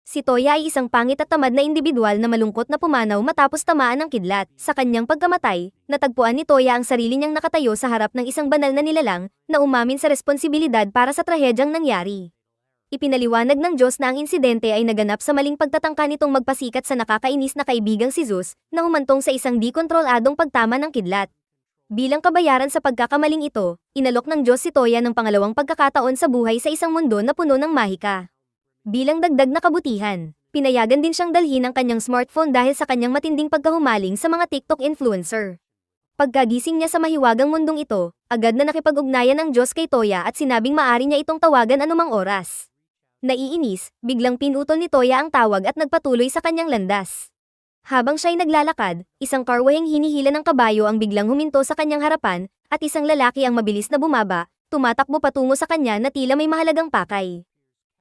Si Toya ay isang pangit at tamad na individual na malungkot na pumanaw matapos tamaan ng kidlat. Sa kanyang pagkamatay, natagpuan ni Toya ang sarili niyang nakatayo sa harap ng isang banal na nilalang na umamin sa responsibilidad para sa trahedyang nangyari. Ipinaliwanag ng Diyos na ang insidente ay naganap sa maling pagtatangka nitong magpasikat sa nakakainis na kaibigang si Zeus na humantong sa isang di kontroladong pagtama ng kidlat. Bilang kabayaran sa pagkakamaling ito, inalok ng Diyos si Toya ng pangalawang pagkakataon sa buhay sa isang mundo na puno ng mahika. Bilang dagdag na kabutihan, pinayagan din siyang dalhin ang kanyang smartphone dahil sa kanyang matinding pagkahumaling sa mga TikTok influencer. Pagkagising niya sa mahiwagang mundong ito, agad na nakipag-ugnayan ang Diyos kay Toya at sinabing maaari niya itong tawagan anumang oras. Naiinis, biglang pinutol ni Toya ang tawag at nagpatuloy sa kanyang landas. Habang siya'y naglalakad, isang karwaheng hinihila ng kabayo ang biglang huminto sa kanyang harapan, at isang lalaki ang mabilis na bumaba, tumatakbo patungo sa kanya na tila may mahalagang pakay.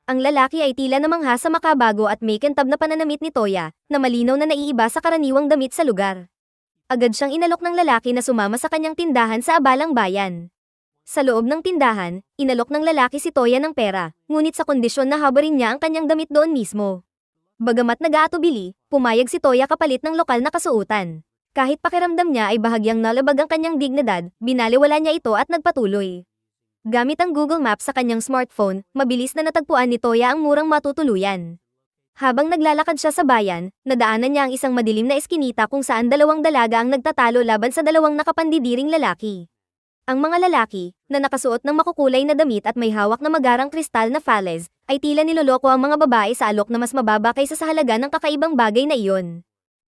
Ang lalaki ay tila namangha sa makabago at may kintab na pananamit ni Toya, na malinaw na naiiba sa karaniwang damit sa lugar. Agad siyang inalok ng lalaki na sumama sa kanyang tindahan sa abalang bayan. Sa loob ng tindahan, inalok ng lalaki si Toya ng pera, ngunit sa kondisyon na habarin niya ang kanyang damit doon mismo. Bagamat nag-aatubili, pumayag si Toya kapalit ng lokal na kasuotan. Kahit pakiramdam niya ay bahagyang nalabag ang kanyang dignidad, binaliwala niya ito at nagpatuloy. Gamit ang Google Maps sa kanyang smartphone, mabilis na natagpuan ni Toya ang murang matutuluyan. Habang naglalakad siya sa bayan, nadaanan niya ang isang madilim na eskinita kung saan dalawang dalaga ang nagtatalo laban sa dalawang nakapandidiring lalaki. Ang mga lalaki, na nakasuot ng makukulay na damit at may hawak na magarang kristal na falez, ay tila niloloko ang mga babae sa alok na mas mababa kaysa sa halaga ng kakaibang bagay na iyon.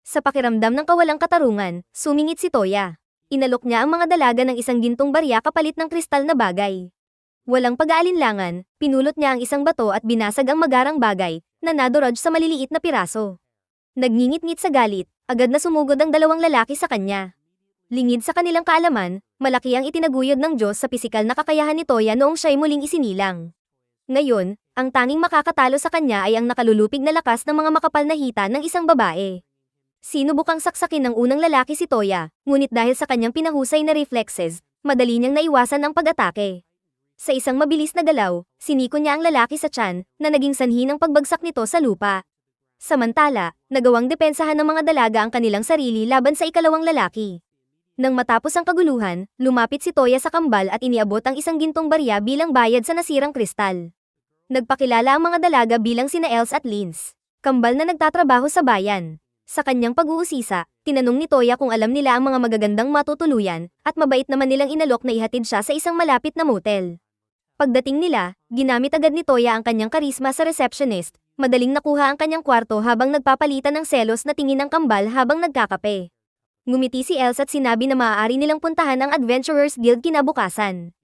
Sa pakiramdam ng kawalang katarungan, sumingit si Toya. Inalok niya ang mga dalaga ng isang gintong barya kapalit ng kristal na bagay. Walang pag-aalinlangan, pinulot niya ang isang bato at binasag ang magarang bagay, na nadurog sa maliliit na piraso. Nagngingit-ngit sa galit, agad na sumugod ang dalawang lalaki sa kanya. Lingid sa kanilang kaalaman, malaki ang itinaguyod ng Diyos sa pisikal na kakayahan ni Toya noong siya'y muling isinilang. Ngayon, ang tanging makakatalo sa kanya ay ang nakalulupig na lakas ng mga makapal na hita ng isang babae. Sinubukang saksakin ng unang lalaki si Toya, ngunit dahil sa kanyang pinahusay na reflexes, madali niyang naiwasan ang pag-atake. Sa isang mabilis na galaw, siniko niya ang lalaki sa tiyan, na naging sanhi ng pagbagsak nito sa lupa. Samantala, nagawang depensahan ng mga dalaga ang kanilang sarili laban sa ikalawang lalaki. Nang matapos ang kaguluhan, lumapit si Toya sa kambal at iniabot ang isang gintong barya bilang bayad sa nasirang kristal. Nagpakilala ang mga dalaga bilang sina Els at Lins, kambal na nagtatrabaho sa bayan. Sa kanyang pag-uusisa, tinanong ni Toya kung alam nila ang mga magagandang matutuluyan, at mabait naman nilang inalok na ihatid siya sa isang malapit na motel. Pagdating nila, ginamit agad ni Toya ang kanyang karisma sa receptionist, madaling nakuha ang kanyang kwarto habang nagpapalitan ng selos na tingin ng kambal habang nagkakape. Ngumiti si Els at sinabi na maaari nilang puntahan ang Adventurers Guild kinabukasan.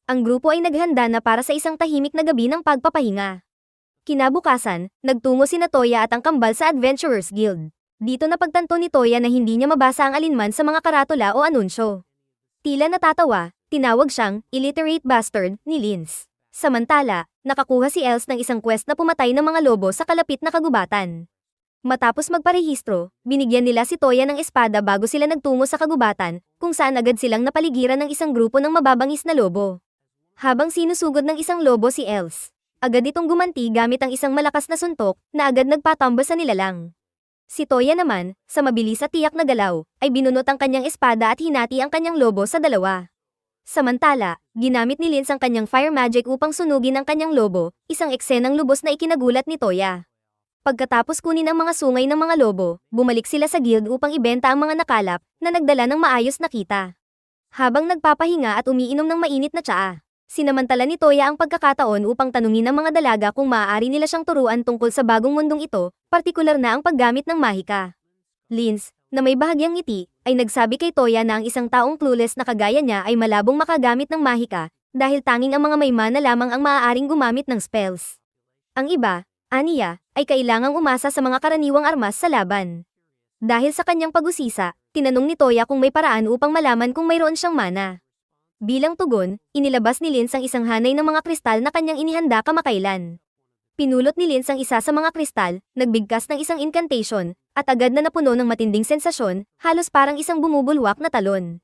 Ang grupo ay naghanda na para sa isang tahimik na gabi ng pagpapahinga. Kinabukasan, nagtungo sina Toya at ang kambal sa Adventurers Guild. Dito napagtanto ni Toya na hindi niya mabasa ang alinman sa mga karatula o anunsyo. Tila natatawa, tinawag siyang illiterate bastard ni Lins. Samantala, nakakuha si Els ng isang quest na pumatay ng mga lobo sa kalapit na kagubatan. Matapos magparehistro, binigyan nila si Toya ng espada bago sila nagtungo sa kagubatan, kung saan agad silang napaligiran ng isang grupo ng mababangis na lobo. Habang sinusugod ng isang lobo si Els, agad itong gumanti gamit ang isang malakas na suntok na agad nagpatumba sa nilalang. Si Toya naman, sa mabilis at tiyak na galaw, ay binunot ang kanyang espada at hinati ang kanyang lobo sa dalawa. Samantala, ginamit ni Lins ang kanyang fire magic upang sunugin ang kanyang lobo, isang eksenang lubos na ikinagulat ni Toya. Pagkatapos kunin ang mga sungay ng mga lobo, bumalik sila sa guild upang ibenta ang mga nakalap na nagdala ng maayos na kita. Habang nagpapahinga at umiinom ng mainit na tsaa, sinamantala ni Toya ang pagkakataon upang tanungin ang mga dalaga kung maaari nila siyang turuan tungkol sa bagong mundong ito, partikular na ang paggamit ng mahika. Lins, na may bahagyang ngiti, ay nagsabi kay Toya na ang isang taong clueless na kagaya niya ay malabong makagamit ng mahika, dahil tanging ang mga may mana lamang ang maaaring gumamit ng spells. Ang iba, aniya, ay kailangang umasa sa mga karaniwang armas sa laban. Dahil sa kanyang pag-usisa, tinanong ni Toya kung may paraan upang malaman kung mayroon siyang mana. Bilang tugon, inilabas ni Lins ang isang hanay ng mga kristal na kanyang inihanda kamakailan. Pinulot ni Lins ang isa sa mga kristal, nagbigkas ng isang incantation, at agad na napuno ng matinding sensasyon, halos parang isang bumubulwak na talon.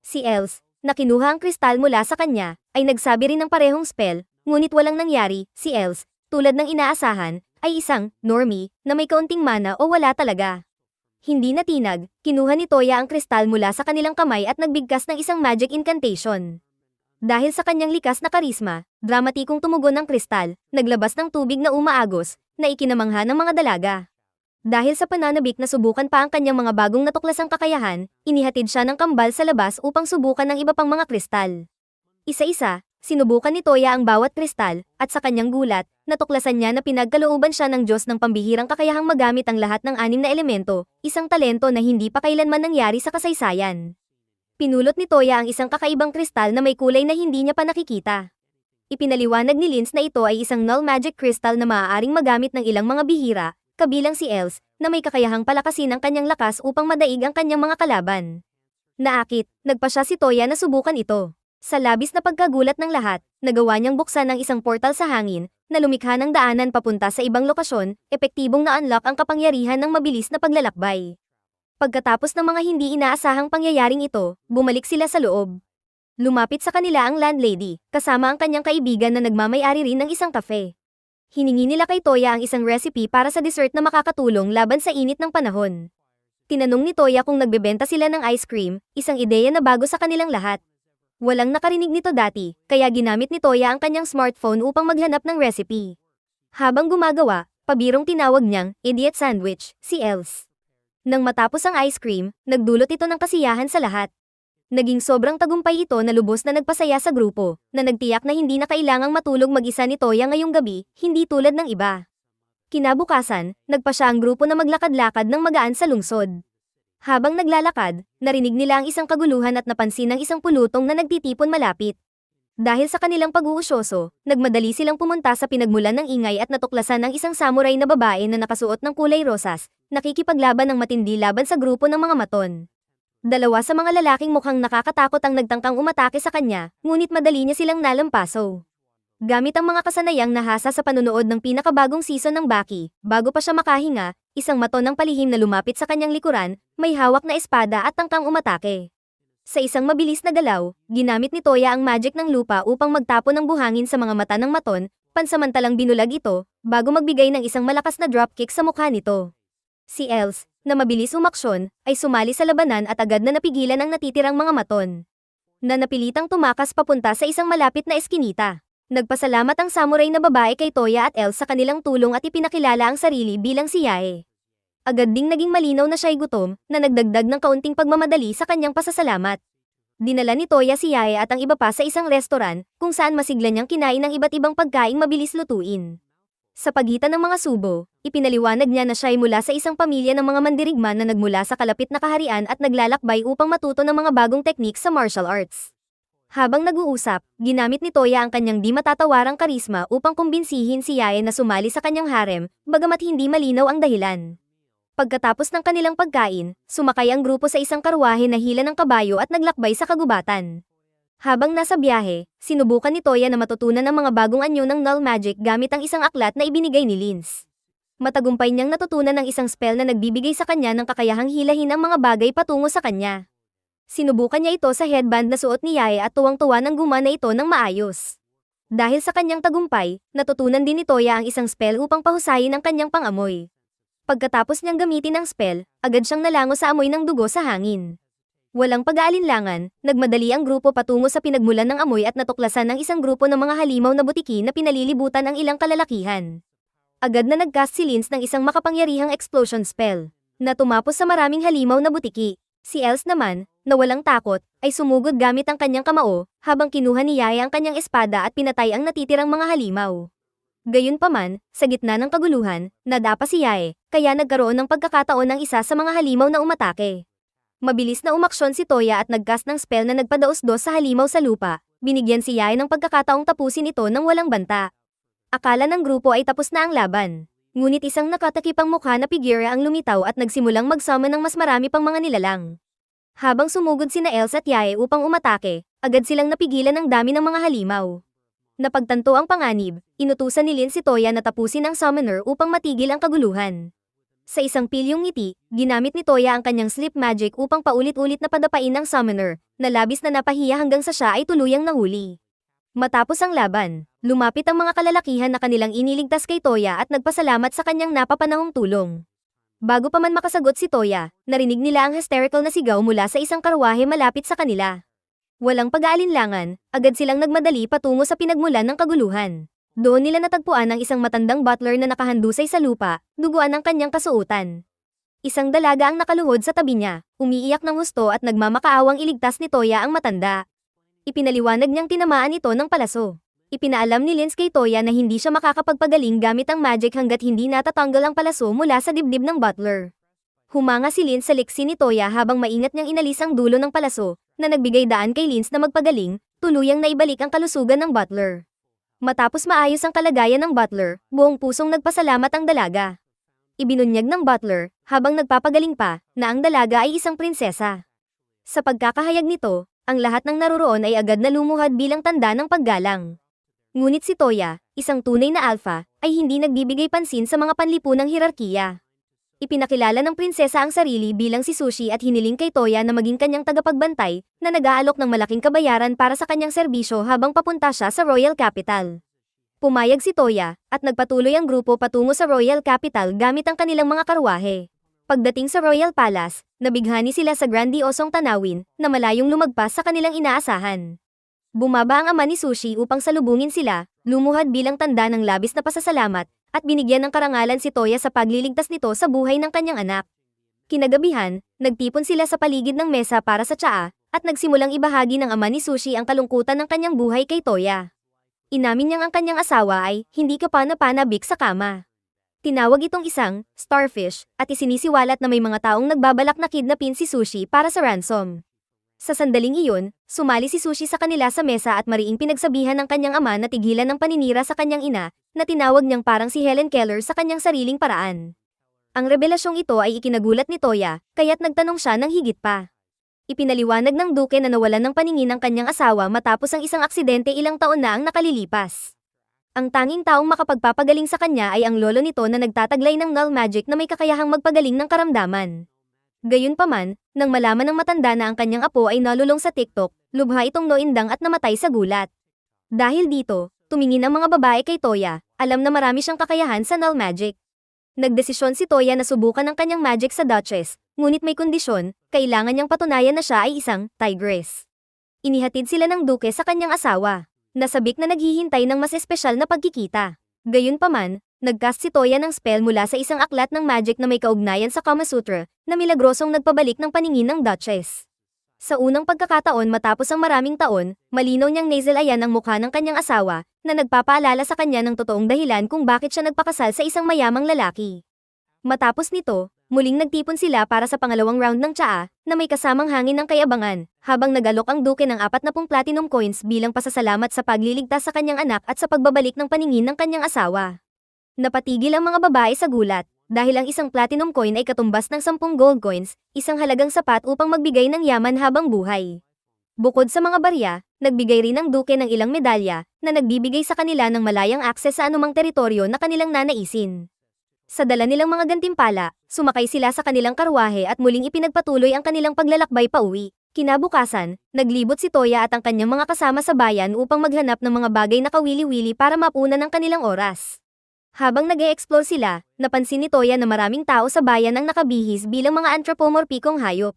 Si Els, na kinuha ang kristal mula sa kanya, ay nagsabi rin ng parehong spell, ngunit walang nangyari. Si Els, tulad ng inaasahan, ay isang normie na may kaunting mana o wala talaga. Hindi natinag, kinuha ni Toya ang kristal mula sa kanilang kamay at nagbigkas ng isang magic incantation. Dahil sa kanyang likas na karisma, dramatikong tumugon ang kristal, naglabas ng tubig na umaagos, na ikinamangha ng mga dalaga. Dahil sa pananabik na subukan pa ang kanyang mga bagong natuklasang kakayahan, inihatid siya ng kambal sa labas upang subukan ng iba pang mga kristal. Isa-isa, sinubukan ni Toya ang bawat kristal, at sa kanyang gulat, natuklasan niya na pinagkalooban siya ng Diyos ng pambihirang kakayahang magamit ang lahat ng 6 na elemento, isang talento na hindi pa kailanman nangyari sa kasaysayan. Pinulot ni Toya ang isang kakaibang kristal na may kulay na hindi niya pa nakikita. Ipinaliwanag ni Linz na ito ay isang null magic crystal na maaaring magamit ng ilang mga bihira, kabilang si Els, na may kakayahang palakasin ang kanyang lakas upang madaig ang kanyang mga kalaban. Naakit, nagpa siya si Toya na subukan ito. Sa labis na pagkagulat ng lahat, nagawa niyang buksan ang isang portal sa hangin, na lumikha ng daanan papunta sa ibang lokasyon, epektibong na-unlock ang kapangyarihan ng mabilis na paglalakbay. Pagkatapos ng mga hindi inaasahang pangyayaring ito, bumalik sila sa loob. Lumapit sa kanila ang landlady, kasama ang kanyang kaibigan na nagmamay-ari rin ng isang kafe. Hiningi nila kay Toya ang isang recipe para sa dessert na makakatulong laban sa init ng panahon. Tinanong ni Toya kung nagbebenta sila ng ice cream, isang ideya na bago sa kanilang lahat. Walang nakarinig nito dati, kaya ginamit ni Toya ang kanyang smartphone upang maghanap ng recipe. Habang gumagawa, pabirong tinawag niyang idiot sandwich, si Els. Nang matapos ang ice cream, nagdulot ito ng kasiyahan sa lahat. Naging sobrang tagumpay ito na lubos na nagpasaya sa grupo, na nagtiyak na hindi na kailangang matulog mag-isa ni Toya ngayong gabi, hindi tulad ng iba. Kinabukasan, nagpa siya ang grupo na maglakad-lakad ng magaan sa lungsod. Habang naglalakad, narinig nila ang isang kaguluhan at napansin ang isang pulutong na nagtitipon malapit. Dahil sa kanilang pag-uusyoso, nagmadali silang pumunta sa pinagmulan ng ingay at natuklasan ang isang samurai na babae na nakasuot ng kulay rosas, nakikipaglaban ng matindi laban sa grupo ng mga maton. Dalawa sa mga lalaking mukhang nakakatakot ang nagtangkang umatake sa kanya, ngunit madali niya silang nalampaso. Gamit ang mga kasanayang nahasa sa panunood ng pinakabagong season ng Baki, bago pa siya makahinga, isang maton ng palihim na lumapit sa kanyang likuran, may hawak na espada at tangkang umatake. Sa isang mabilis na galaw, ginamit ni Toya ang magic ng lupa upang magtapon ng buhangin sa mga mata ng maton, pansamantalang binulag ito, bago magbigay ng isang malakas na dropkick sa mukha nito. Si Els, na mabilis umaksyon, ay sumali sa labanan at agad na napigilan ang natitirang mga maton. Na napilitang tumakas papunta sa isang malapit na eskinita. Nagpasalamat ang samurai na babae kay Toya at Els sa kanilang tulong at ipinakilala ang sarili bilang si Yae. Agad ding naging malinaw na siya'y gutom, na nagdagdag ng kaunting pagmamadali sa kanyang pasasalamat. Dinala ni Toya si Yae at ang iba pa sa isang restoran, kung saan masigla niyang kinain ng iba't ibang pagkaing mabilis lutuin. Sa pagitan ng mga subo, ipinaliwanag niya na siya'y mula sa isang pamilya ng mga mandirigma na nagmula sa kalapit na kaharian at naglalakbay upang matuto ng mga bagong teknik sa martial arts. Habang nag-uusap, ginamit ni Toya ang kanyang di matatawarang karisma upang kumbinsihin si Yae na sumali sa kanyang harem, bagamat hindi malinaw ang dahilan. Pagkatapos ng kanilang pagkain, sumakay ang grupo sa isang karwahe na hila ng kabayo at naglakbay sa kagubatan. Habang nasa biyahe, sinubukan ni Toya na matutunan ang mga bagong anyo ng null magic gamit ang isang aklat na ibinigay ni Linz. Matagumpay niyang natutunan ng isang spell na nagbibigay sa kanya ng kakayahang hilahin ang mga bagay patungo sa kanya. Sinubukan niya ito sa headband na suot ni Yae at tuwang-tuwa nang gumana ito ng maayos. Dahil sa kanyang tagumpay, natutunan din ni Toya ang isang spell upang pahusayin ang kanyang pangamoy. Pagkatapos niyang gamitin ang spell, agad siyang nalango sa amoy ng dugo sa hangin. Walang pag-aalinlangan, nagmadali ang grupo patungo sa pinagmulan ng amoy at natuklasan ng isang grupo ng mga halimaw na butiki na pinalilibutan ang ilang kalalakihan. Agad na nag-cast si Linz ng isang makapangyarihang explosion spell, na tumapos sa maraming halimaw na butiki. Si Els naman, na walang takot, ay sumugod gamit ang kanyang kamao, habang kinuha ni Yae ang kanyang espada at pinatay ang natitirang mga halimaw. Gayunpaman, sa gitna ng kaguluhan, nadapa si Yae, kaya nagkaroon ng pagkakataon ng isa sa mga halimaw na umatake. Mabilis na umaksyon si Toya at nagcast ng spell na nagpadaos-dos sa halimaw sa lupa, binigyan si Yae ng pagkakataong tapusin ito ng walang banta. Akala ng grupo ay tapos na ang laban. Ngunit isang nakatakipang mukha na figura ang lumitaw at nagsimulang mag-summon ng mas marami pang mga nilalang. Habang sumugod sina Els at Yae upang umatake, agad silang napigilan ng dami ng mga halimaw. Napagtanto ang panganib, inutusan ni Linz si Toya na tapusin ang summoner upang matigil ang kaguluhan. Sa isang pilyong ngiti, ginamit ni Toya ang kanyang sleep magic upang paulit-ulit na padapain ang summoner, na labis na napahiya hanggang sa siya ay tuluyang nahuli. Matapos ang laban, lumapit ang mga kalalakihan na kanilang iniligtas kay Toya at nagpasalamat sa kanyang napapanahong tulong. Bago pa man makasagot si Toya, narinig nila ang hysterical na sigaw mula sa isang karwahe malapit sa kanila. Walang pag-aalinlangan, agad silang nagmadali patungo sa pinagmulan ng kaguluhan. Doon nila natagpuan ang isang matandang butler na nakahandusay sa lupa, duguan ang kanyang kasuotan. Isang dalaga ang nakaluhod sa tabi niya, umiiyak ng husto at nagmamakaawang iligtas ni Toya ang matanda. Ipinaliwanag niyang tinamaan ito ng palaso. Ipinaalam ni Linz kay Toya na hindi siya makakapagpagaling gamit ang magic hanggat hindi natatanggal ang palaso mula sa dibdib ng butler. Humanga si Linz sa liksi ni Toya habang maingat niyang inalis ang dulo ng palaso, na nagbigay daan kay Linz na magpagaling, tuluyang naibalik ang kalusugan ng butler. Matapos maayos ang kalagayan ng butler, buong pusong nagpasalamat ang dalaga. Ibinunyag ng butler, habang nagpapagaling pa, na ang dalaga ay isang prinsesa. Sa pagkakahayag nito, ang lahat ng naroroon ay agad na lumuhad bilang tanda ng paggalang. Ngunit si Toya, isang tunay na alpha, ay hindi nagbibigay pansin sa mga panlipunang hirarkiya. Ipinakilala ng prinsesa ang sarili bilang si Sushi at hiniling kay Toya na maging kanyang tagapagbantay, na nag-aalok ng malaking kabayaran para sa kanyang serbisyo habang papunta siya sa Royal Capital. Pumayag si Toya, at nagpatuloy ang grupo patungo sa Royal Capital gamit ang kanilang mga karwahe. Pagdating sa Royal Palace, nabighani sila sa grandiosong tanawin, na malayong lumagpas sa kanilang inaasahan. Bumaba ang ama ni Sushi upang salubungin sila, lumuhad bilang tanda ng labis na pasasalamat, at binigyan ng karangalan si Toya sa pagliligtas nito sa buhay ng kanyang anak. Kinagabihan, nagtipon sila sa paligid ng mesa para sa tsaa, at nagsimulang ibahagi ng ama ni Sushi ang kalungkutan ng kanyang buhay kay Toya. Inamin niyang ang kanyang asawa ay hindi kapana-panabik sa kama. Tinawag itong isang starfish at isinisiwalat na may mga taong nagbabalak na kidnapin si Sushi para sa ransom. Sa sandaling iyon, sumali si Sushi sa kanila sa mesa at mariing pinagsabihan ng kanyang ama na tigilan ng paninira sa kanyang ina, na tinawag niyang parang si Helen Keller sa kanyang sariling paraan. Ang revelasyong ito ay ikinagulat ni Toya, kaya't nagtanong siya ng higit pa. Ipinaliwanag ng duke na nawalan ng paningin ang kanyang asawa matapos ang isang aksidente ilang taon na ang nakalilipas. Ang tanging taong makapagpapagaling sa kanya ay ang lolo nito na nagtataglay ng null magic na may kakayahang magpagaling ng karamdaman. Gayunpaman, nang malaman ng matanda na ang kanyang apo ay nalulong sa TikTok, lubha itong noindang at namatay sa gulat. Dahil dito, tumingin ang mga babae kay Toya, alam na marami siyang kakayahan sa null magic. Nagdesisyon si Toya na subukan ang kanyang magic sa Duchess, ngunit may kondisyon, kailangan niyang patunayan na siya ay isang tigress. Inihatid sila ng duke sa kanyang asawa. Nasabik na naghihintay ng mas espesyal na pagkikita. Gayunpaman, nagcast si Toya ng spell mula sa isang aklat ng magic na may kaugnayan sa Kama Sutra, na milagrosong nagpabalik ng paningin ng Duchess. Sa unang pagkakataon matapos ang maraming taon, malinaw niyang nasalayan ang mukha ng kanyang asawa, na nagpapaalala sa kanya ng totoong dahilan kung bakit siya nagpakasal sa isang mayamang lalaki. Matapos nito, muling nagtipon sila para sa pangalawang round ng tsaa, na may kasamang hangin ng kayabangan, habang nagalok ang duke ng 40 platinum coins bilang pasasalamat sa pagliligtas sa kanyang anak at sa pagbabalik ng paningin ng kanyang asawa. Napatigil ang mga babae sa gulat, dahil ang isang platinum coin ay katumbas ng 10 gold coins, isang halagang sapat upang magbigay ng yaman habang buhay. Bukod sa mga barya, nagbigay rin ang duke ng ilang medalya, na nagbibigay sa kanila ng malayang akses sa anumang teritoryo na kanilang nanaisin. Sa dala nilang mga gantimpala, sumakay sila sa kanilang karwahe at muling ipinagpatuloy ang kanilang paglalakbay pauwi. Kinabukasan, naglibot si Toya at ang kanyang mga kasama sa bayan upang maghanap ng mga bagay na kawili-wili para mapunan ng kanilang oras. Habang nag-e-explore sila, napansin ni Toya na maraming tao sa bayan ang nakabihis bilang mga anthropomorphikong hayop.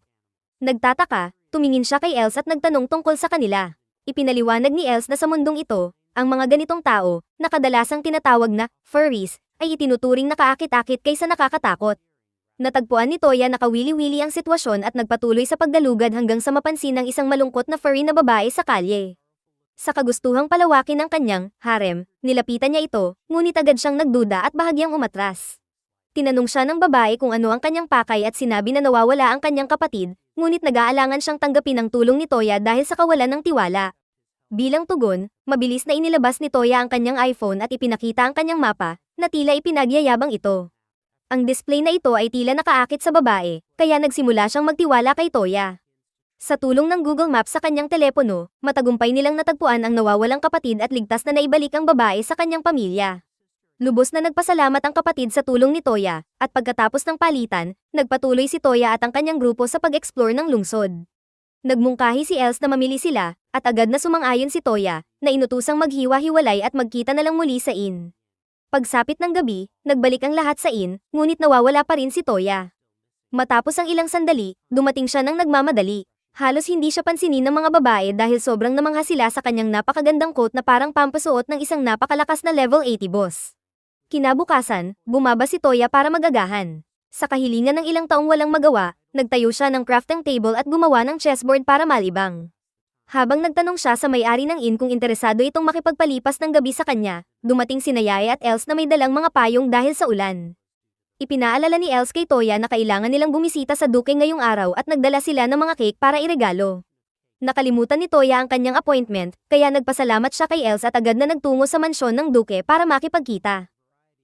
Nagtataka, tumingin siya kay Els at nagtanong tungkol sa kanila. Ipinaliwanag ni Els na sa mundong ito, ang mga ganitong tao, na kadalasang tinatawag na furries, ay itinuturing nakaakit-akit kaysa nakakatakot. Natagpuan ni Toya na kawili-wili ang sitwasyon at nagpatuloy sa pagdalugad hanggang sa mapansin ang isang malungkot na furry na babae sa kalye. Sa kagustuhang palawakin ng kanyang harem, nilapitan niya ito, ngunit agad siyang nagduda at bahagyang umatras. Tinanong siya ng babae kung ano ang kanyang pakay at sinabi na nawawala ang kanyang kapatid, ngunit nag-aalangan siyang tanggapin ang tulong ni Toya dahil sa kawalan ng tiwala. Bilang tugon, mabilis na inilabas ni Toya ang kanyang iPhone at ipinakita ang kanyang mapa, na tila ipinagyayabang ito. Ang display na ito ay tila nakaakit sa babae, kaya nagsimula siyang magtiwala kay Toya. Sa tulong ng Google Maps sa kanyang telepono, matagumpay nilang natagpuan ang nawawalang kapatid at ligtas na naibalik ang babae sa kanyang pamilya. Lubos na nagpasalamat ang kapatid sa tulong ni Toya, at pagkatapos ng palitan, nagpatuloy si Toya at ang kanyang grupo sa pag-explore ng lungsod. Nagmungkahi si Els na mamili sila, at agad na sumang-ayon si Toya, na inutusang maghiwa-hiwalay at magkita na lang muli sa inn. Pagsapit ng gabi, nagbalik ang lahat sa inn, ngunit nawawala pa rin si Toya. Matapos ang ilang sandali, dumating siya ng nagmamadali. Halos hindi siya pansinin ng mga babae dahil sobrang namangha sila sa kanyang napakagandang coat na parang pampasuot ng isang napakalakas na level 80 boss. Kinabukasan, bumaba si Toya para magagahan. Sa kahilingan ng ilang taong walang magawa, nagtayo siya ng crafting table at gumawa ng chessboard para malibang. Habang nagtanong siya sa may-ari ng inn kung interesado itong makipagpalipas ng gabi sa kanya, dumating sina Yae at Els na may dalang mga payong dahil sa ulan. Ipinaalala ni Els kay Toya na kailangan nilang bumisita sa Duke ngayong araw at nagdala sila ng mga cake para iregalo. Nakalimutan ni Toya ang kanyang appointment, kaya nagpasalamat siya kay Els at agad na nagtungo sa mansyon ng Duke para makipagkita.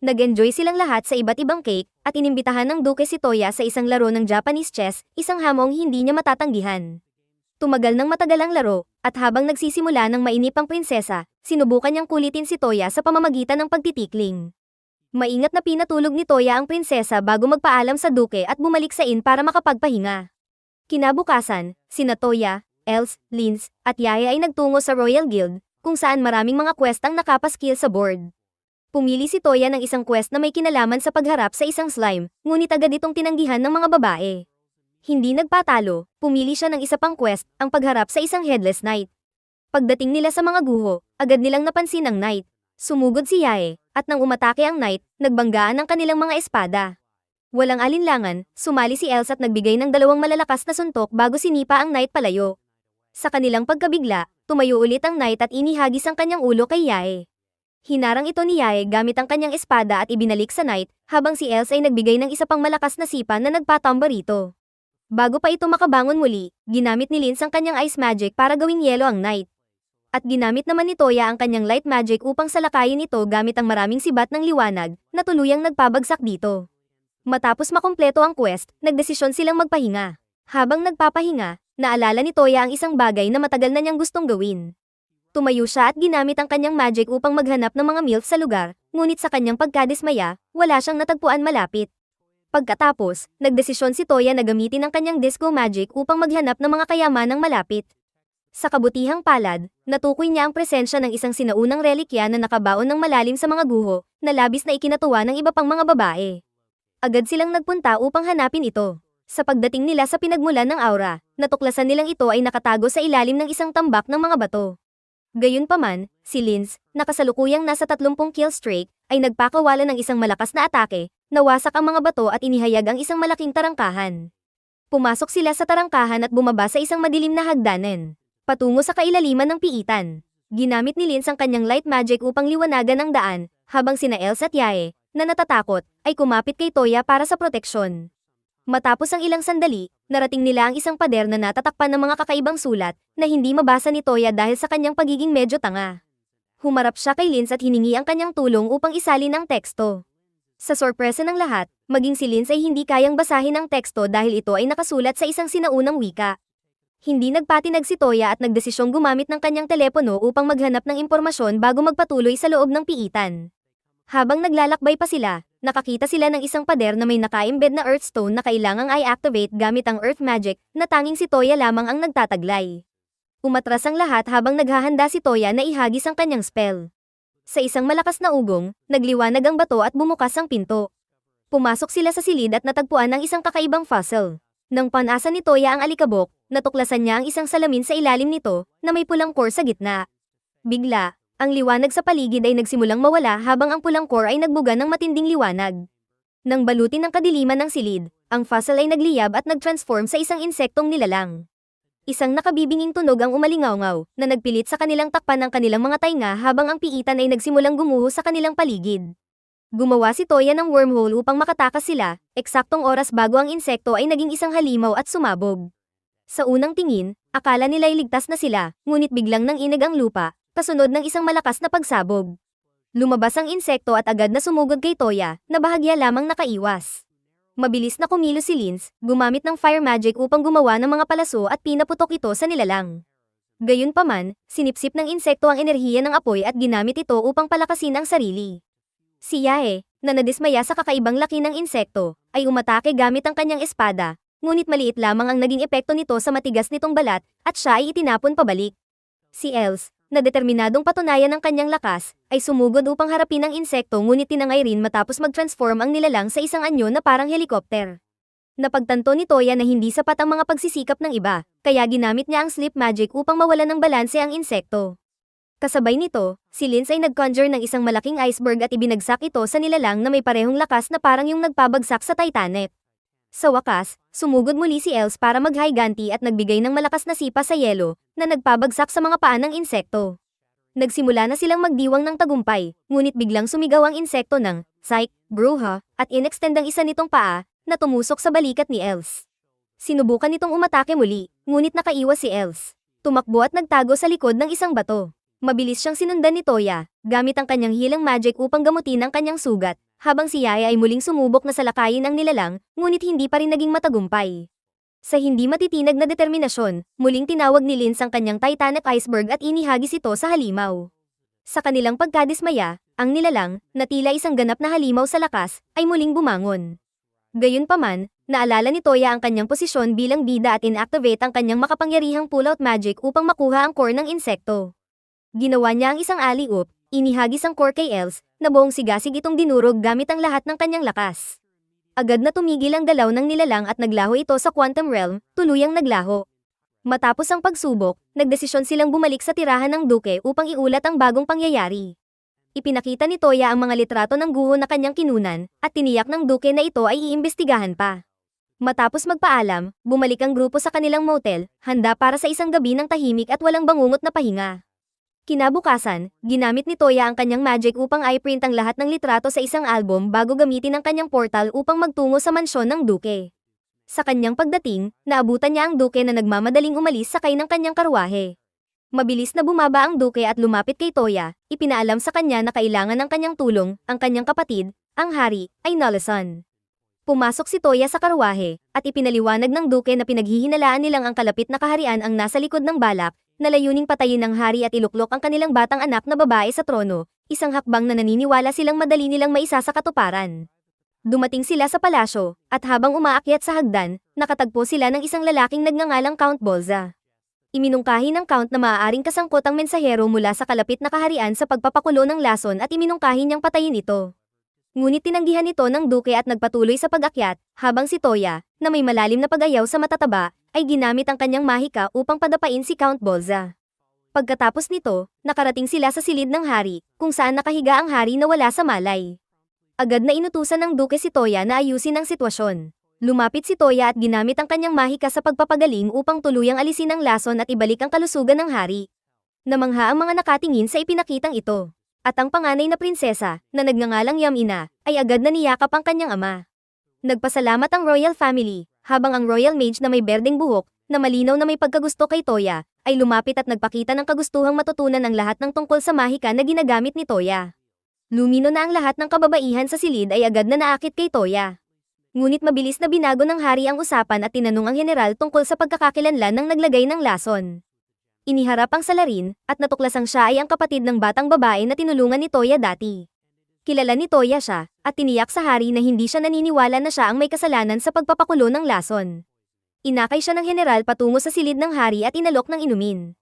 Nag-enjoy silang lahat sa iba't ibang cake, at inimbitahan ng Duke si Toya sa isang laro ng Japanese chess, isang hamong hindi niya matatanggihan. Tumagal ng matagal ang laro, at habang nagsisimula ng mainip ang prinsesa, sinubukan niyang kulitin si Toya sa pamamagitan ng pagtitikling. Maingat na pinatulog ni Toya ang prinsesa bago magpaalam sa Duke at bumalik sa inn para makapagpahinga. Kinabukasan, sina Toya, Els, Linz, at Yae ay nagtungo sa Royal Guild, kung saan maraming mga quest ang nakapaskil sa board. Pumili si Toya ng isang quest na may kinalaman sa pagharap sa isang slime, ngunit agad itong tinanggihan ng mga babae. Hindi nagpatalo, pumili siya ng isa pang quest, ang pagharap sa isang headless knight. Pagdating nila sa mga guho, agad nilang napansin ang knight. Sumugod si Yae, at nang umatake ang knight, nagbanggaan ang kanilang mga espada. Walang alinlangan, sumali si Els at nagbigay ng dalawang malalakas na suntok bago sinipa ang knight palayo. Sa kanilang pagkabigla, tumayo ulit ang knight at inihagis ang kanyang ulo kay Yae. Hinarang ito ni Yae gamit ang kanyang espada at ibinalik sa knight, habang si Els ay nagbigay ng isa pang malakas na sipa na nagpatamba rito. Bago pa ito makabangon muli, ginamit ni Linz ang kanyang ice magic para gawing yelo ang knight. At ginamit naman ni Toya ang kanyang light magic upang salakayin ito gamit ang maraming sibat ng liwanag, na tuluyang nagpabagsak dito. Matapos makumpleto ang quest, nagdesisyon silang magpahinga. Habang nagpapahinga, naalala ni Toya ang isang bagay na matagal na niyang gustong gawin. Tumayo siya at ginamit ang kanyang magic upang maghanap ng mga MILF sa lugar, ngunit sa kanyang pagkadismaya, wala siyang natagpuan malapit. Pagkatapos, nagdesisyon si Toya na gamitin ang kanyang disco magic upang maghanap ng mga kayamanang malapit. Sa kabutihang palad, natukoy niya ang presensya ng isang sinaunang relikya na nakabaon ng malalim sa mga guho, na labis na ikinatuwa ng iba pang mga babae. Agad silang nagpunta upang hanapin ito. Sa pagdating nila sa pinagmulan ng aura, natuklasan nilang ito ay nakatago sa ilalim ng isang tambak ng mga bato. Gayunpaman, si Linz, na kasalukuyang nasa 30 kill streak, ay nagpakawala ng isang malakas na atake, nawasak ang mga bato at inihayag ang isang malaking tarangkahan. Pumasok sila sa tarangkahan at bumaba sa isang madilim na hagdanan, patungo sa kailaliman ng piitan. Ginamit ni Linz ang kanyang light magic upang liwanagan ang daan, habang sina Els at Yae, na natatakot, ay kumapit kay Toya para sa proteksyon. Matapos ang ilang sandali, narating nila ang isang pader na natatakpan ng mga kakaibang sulat, na hindi mabasa ni Toya dahil sa kanyang pagiging medyo tanga. Humarap siya kay Linz at hiningi ang kanyang tulong upang isalin ang teksto. Sa sorpresa ng lahat, maging si Linz ay hindi kayang basahin ang teksto dahil ito ay nakasulat sa isang sinaunang wika. Hindi nagpatinag si Toya at nagdesisyong gumamit ng kanyang telepono upang maghanap ng impormasyon bago magpatuloy sa loob ng piitan. Habang naglalakbay pa sila, nakakita sila ng isang pader na may naka-embed na Earthstone na kailangang i-activate gamit ang Earth Magic, na tanging si Toya lamang ang nagtataglay. Umatras ang lahat habang naghahanda si Toya na ihagis ang kanyang spell. Sa isang malakas na ugong, nagliwanag ang bato at bumukas ang pinto. Pumasok sila sa silid at natagpuan ang isang kakaibang fossil. Nang panasa ni Toya ang alikabok, natuklasan niya ang isang salamin sa ilalim nito, na may pulang core sa gitna. Bigla, ang liwanag sa paligid ay nagsimulang mawala habang ang pulang core ay nagbuga ng matinding liwanag. Nang balutin ng kadiliman ng silid, ang fossil ay nagliyab at nagtransform sa isang insektong nilalang. Isang nakabibinging tunog ang umalingaw-ngaw, na nagpilit sa kanilang takpan ng kanilang mga tainga habang ang piitan ay nagsimulang gumuho sa kanilang paligid. Gumawa si Toya ng wormhole upang makatakas sila, eksaktong oras bago ang insekto ay naging isang halimaw at sumabog. Sa unang tingin, akala nila'y ligtas na sila, ngunit biglang nang inag ang lupa, kasunod ng isang malakas na pagsabog. Lumabas ang insekto at agad na sumugod kay Toya, na bahagya lamang nakaiwas. Mabilis na kumilos si Linz, gumamit ng fire magic upang gumawa ng mga palaso at pinaputok ito sa nilalang. Gayunpaman, sinipsip ng insekto ang enerhiya ng apoy at ginamit ito upang palakasin ang sarili. Si Yae, na nadismaya sa kakaibang laki ng insekto, ay umatake gamit ang kanyang espada, ngunit maliit lamang ang naging epekto nito sa matigas nitong balat, at siya ay itinapon pabalik. Si Els, na determinadong patunayan ang kanyang lakas, ay sumugod upang harapin ang insekto ngunit tinangay rin matapos mag-transform ang nilalang sa isang anyo na parang helikopter. Napagtanto ni Toya na hindi sapat ang mga pagsisikap ng iba, kaya ginamit niya ang sleep magic upang mawalan ng balanse ang insekto. Kasabay nito, si Linz ay nag-conjure ng isang malaking iceberg at ibinagsak ito sa nilalang na may parehong lakas na parang yung nagpabagsak sa Titanic. Sa wakas, sumugod muli si Els para maghiganti at nagbigay ng malakas na sipa sa yelo, na nagpabagsak sa mga paa ng insekto. Nagsimula na silang magdiwang ng tagumpay, ngunit biglang sumigaw ang insekto ng, "Psych, bruha," at inextend ang isa nitong paa, na tumusok sa balikat ni Els. Sinubukan nitong umatake muli, ngunit nakaiwas si Els. Tumakbo at nagtago sa likod ng isang bato. Mabilis siyang sinundan ni Toya, gamit ang kanyang healing magic upang gamutin ang kanyang sugat, habang si Yaya ay muling sumubok na salakayin ang nilalang, ngunit hindi pa rin naging matagumpay. Sa hindi matitinag na determinasyon, muling tinawag ni Linz ang kanyang Titanic iceberg at inihagis ito sa halimaw. Sa kanilang pagkadismaya, ang nilalang, na tila isang ganap na halimaw sa lakas, ay muling bumangon. Gayunpaman, naalala ni Toya ang kanyang posisyon bilang bida at inactivate ang kanyang makapangyarihang pull-out magic upang makuha ang core ng insekto. Ginawa niya ang isang alley-oop, inihagis ang core kay Els, na buong sigasig itong dinurog gamit ang lahat ng kanyang lakas. Agad na tumigil ang galaw ng nilalang at naglaho ito sa quantum realm, tuluyang naglaho. Matapos ang pagsubok, nagdesisyon silang bumalik sa tirahan ng duke upang iulat ang bagong pangyayari. Ipinakita ni Toya ang mga litrato ng guho na kanyang kinunan, at tiniyak ng duke na ito ay iimbestigahan pa. Matapos magpaalam, bumalik ang grupo sa kanilang motel, handa para sa isang gabi ng tahimik at walang bangungot na pahinga. Kinabukasan, ginamit ni Toya ang kanyang magic upang i-print ang lahat ng litrato sa isang album bago gamitin ang kanyang portal upang magtungo sa mansyon ng duke. Sa kanyang pagdating, naabutan niya ang duke na nagmamadaling umalis sakay ng kanyang karwahe. Mabilis na bumaba ang duke at lumapit kay Toya, ipinaalam sa kanya na kailangan ng kanyang tulong, ang kanyang kapatid, ang hari, ay Nolason. Pumasok si Toya sa karwahe, at ipinaliwanag ng duke na pinaghihinalaan nilang ang kalapit na kaharian ang nasa likod ng balak, na layuning patayin ng hari at iluklok ang kanilang batang anak na babae sa trono, isang hakbang na naniniwala silang madali nilang maisa sa katuparan. Dumating sila sa palasyo, at habang umaakyat sa hagdan, nakatagpo sila ng isang lalaking nagngangalang Count Bolza. Iminungkahi ng Count na maaaring kasangkot ang mensahero mula sa kalapit na kaharian sa pagpapakulo ng lason at iminungkahi niyang patayin ito. Ngunit tinanggihan ito ng duke at nagpatuloy sa pag-akyat, habang si Toya, na may malalim na pag-ayaw sa matataba, ay ginamit ang kanyang mahika upang padapain si Count Bolza. Pagkatapos nito, nakarating sila sa silid ng hari, kung saan nakahiga ang hari na wala sa malay. Agad na inutusan ng duke si Toya na ayusin ang sitwasyon. Lumapit si Toya at ginamit ang kanyang mahika sa pagpapagaling upang tuluyang alisin ang lason at ibalik ang kalusugan ng hari. Namangha ang mga nakatingin sa ipinakitang ito. At ang panganay na prinsesa, na nagngangalang Yamina, ay agad na niyakap ang kanyang ama. Nagpasalamat ang royal family, habang ang royal mage na may berdeng buhok, na malinaw na may pagkagusto kay Toya, ay lumapit at nagpakita ng kagustuhang matutunan ang lahat ng tungkol sa mahika na ginagamit ni Toya. Lumino na ang lahat ng kababaihan sa silid ay agad na naakit kay Toya. Ngunit mabilis na binago ng hari ang usapan at tinanong ang general tungkol sa pagkakakilanlan ng naglagay ng lason. Iniharap ang salarin, at natuklasang siya ay ang kapatid ng batang babae na tinulungan ni Toya dati. Kilala ni Toya siya, at tiniyak sa hari na hindi siya naniniwala na siya ang may kasalanan sa pagpapakulo ng lason. Inakay siya ng general patungo sa silid ng hari at inalok ng inumin.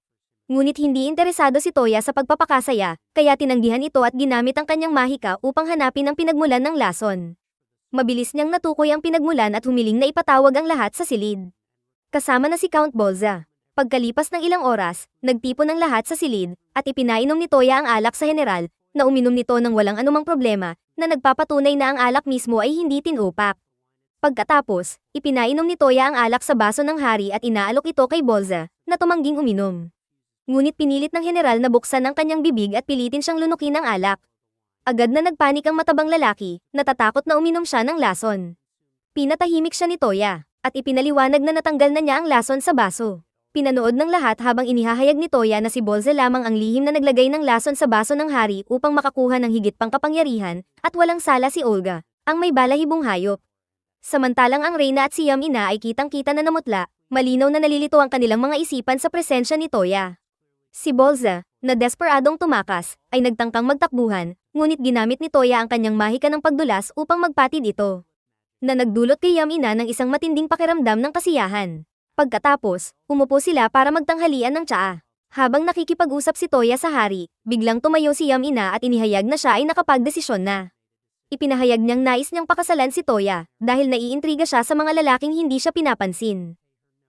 Ngunit hindi interesado si Toya sa pagpapakasaya, kaya tinanggihan ito at ginamit ang kanyang mahika upang hanapin ang pinagmulan ng lason. Mabilis niyang natukoy ang pinagmulan at humiling na ipatawag ang lahat sa silid. Kasama na si Count Bolza. Pagkalipas ng ilang oras, nagtipon ang lahat sa silid, at ipinainom ni Toya ang alak sa general, na uminom nito ng walang anumang problema, na nagpapatunay na ang alak mismo ay hindi tinupak. Pagkatapos, ipinainom ni Toya ang alak sa baso ng hari at inaalok ito kay Bolza, na tumangging uminom. Ngunit pinilit ng general na buksan ang kanyang bibig at pilitin siyang lunukin ang alak. Agad na nagpanik ang matabang lalaki, natatakot na uminom siya ng lason. Pinatahimik siya ni Toya, at ipinaliwanag na natanggal na niya ang lason sa baso. Pinanood ng lahat habang inihahayag ni Toya na si Bolza lamang ang lihim na naglagay ng lason sa baso ng hari upang makakuha ng higit pang kapangyarihan, at walang sala si Olga, ang may balahibong hayop. Samantalang ang Reyna at si Yamina ay kitang-kita na namutla, malinaw na nalilito ang kanilang mga isipan sa presensya ni Toya. Si Bolza, na desperadong tumakas, ay nagtangkang magtakbuhan, ngunit ginamit ni Toya ang kanyang mahika ng pagdulas upang magpatid ito. Na nagdulot kay Yamina ng isang matinding pakiramdam ng kasiyahan. Pagkatapos, umupo sila para magtanghalian ng tsaa. Habang nakikipag-usap si Toya sa hari, biglang tumayo si Yamina at inihayag na siya ay nakapagdesisyon na. Ipinahayag niyang nais niyang pakasalan si Toya dahil naiintriga siya sa mga lalaking hindi siya pinapansin.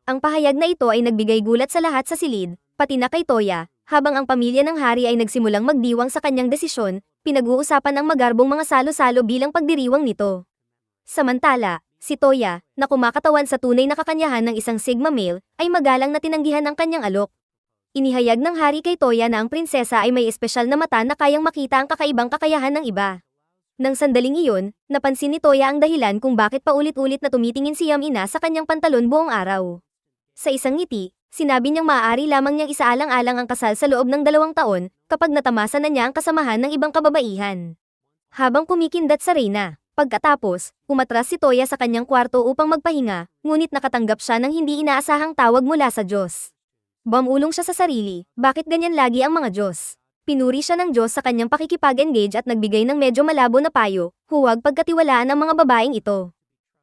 Ang pahayag na ito ay nagbigay gulat sa lahat sa silid, pati na kay Toya, habang ang pamilya ng hari ay nagsimulang magdiwang sa kanyang desisyon, pinag-uusapan ang magarbong mga salo-salo bilang pagdiriwang nito. Samantala, si Toya, na kumakatawan sa tunay na kakanyahan ng isang Sigma male, ay magalang na tinanggihan ang kanyang alok. Inihayag ng hari kay Toya na ang prinsesa ay may espesyal na mata na kayang makita ang kakaibang kakayahan ng iba. Nang sandaling iyon, napansin ni Toya ang dahilan kung bakit paulit-ulit na tumitingin si Yamina sa kanyang pantalon buong araw. Sa isang ngiti, sinabi niyang maaari lamang niyang isaalang-alang ang kasal sa loob ng 2 taon kapag natamasa na niya ang kasamahan ng ibang kababaihan. Habang kumikindat sa reyna, pagkatapos, umatras si Toya sa kanyang kwarto upang magpahinga, ngunit nakatanggap siya ng hindi inaasahang tawag mula sa Diyos. Bumulong siya sa sarili, bakit ganyan lagi ang mga Diyos? Pinuri siya ng Diyos sa kanyang pakikipag-engage at nagbigay ng medyo malabo na payo, huwag pagkatiwalaan ang mga babaeng ito.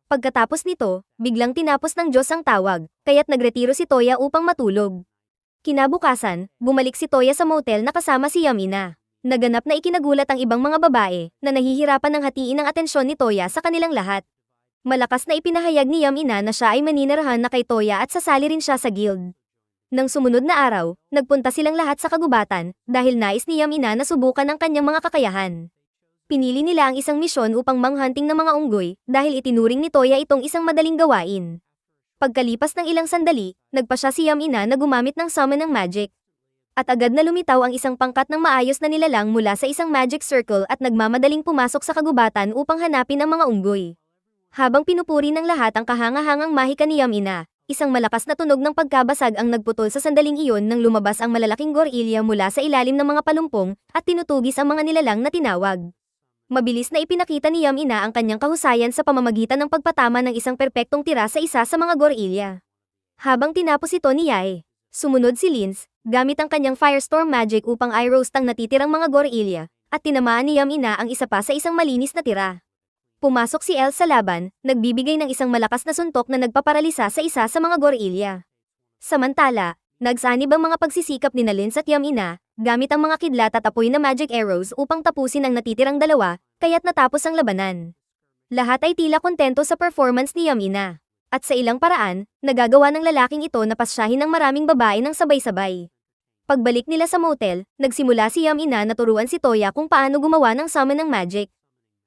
Pagkatapos nito, biglang tinapos ng Diyos ang tawag, kaya't nagretiro si Toya upang matulog. Kinabukasan, bumalik si Toya sa motel na kasama si Yamina. Naganap na ikinagulat ang ibang mga babae na nahihirapan ng hatiin ang atensyon ni Toya sa kanilang lahat. Malakas na ipinahayag ni Yamina na siya ay maninirahan na kay Toya at sasali rin siya sa guild. Nang sumunod na araw, nagpunta silang lahat sa kagubatan dahil nais ni Yamina na subukan ang kanyang mga kakayahan. Pinili nila ang isang misyon upang manghunting ng mga unggoy dahil itinuring ni Toya itong isang madaling gawain. Pagkalipas ng ilang sandali, nagpa siya si Yamina na gumamit ng summon ng magic. At agad na lumitaw ang isang pangkat ng maayos na nilalang mula sa isang magic circle at nagmamadaling pumasok sa kagubatan upang hanapin ang mga unggoy. Habang pinupuri ng lahat ang kahangahangang mahika ni Yamina, isang malakas na tunog ng pagkabasag ang nagputol sa sandaling iyon nang lumabas ang malalaking gorilya mula sa ilalim ng mga palumpong at tinutugis ang mga nilalang na tinawag. Mabilis na ipinakita ni Yamina ang kanyang kahusayan sa pamamagitan ng pagpatama ng isang perpektong tira sa isa sa mga gorilya. Habang tinapos ito ni Yae, sumunod si Linz, gamit ang kanyang firestorm magic upang i-roast ang natitirang mga gorilya, at tinamaan ni Yamina ang isa pa sa isang malinis na tira. Pumasok si El sa laban, nagbibigay ng isang malakas na suntok na nagpaparalisa sa isa sa mga gorilya. Samantala, nagsanib ang mga pagsisikap ni Linz at Yamina, gamit ang mga kidlat at apoy na magic arrows upang tapusin ang natitirang dalawa, kaya't natapos ang labanan. Lahat ay tila kontento sa performance ni Yamina. At sa ilang paraan, nagagawa ng lalaking ito na pasyahin ng maraming babae ng sabay-sabay. Pagbalik nila sa motel, nagsimula si Yamina na turuan si Toya kung paano gumawa ng summon ng magic.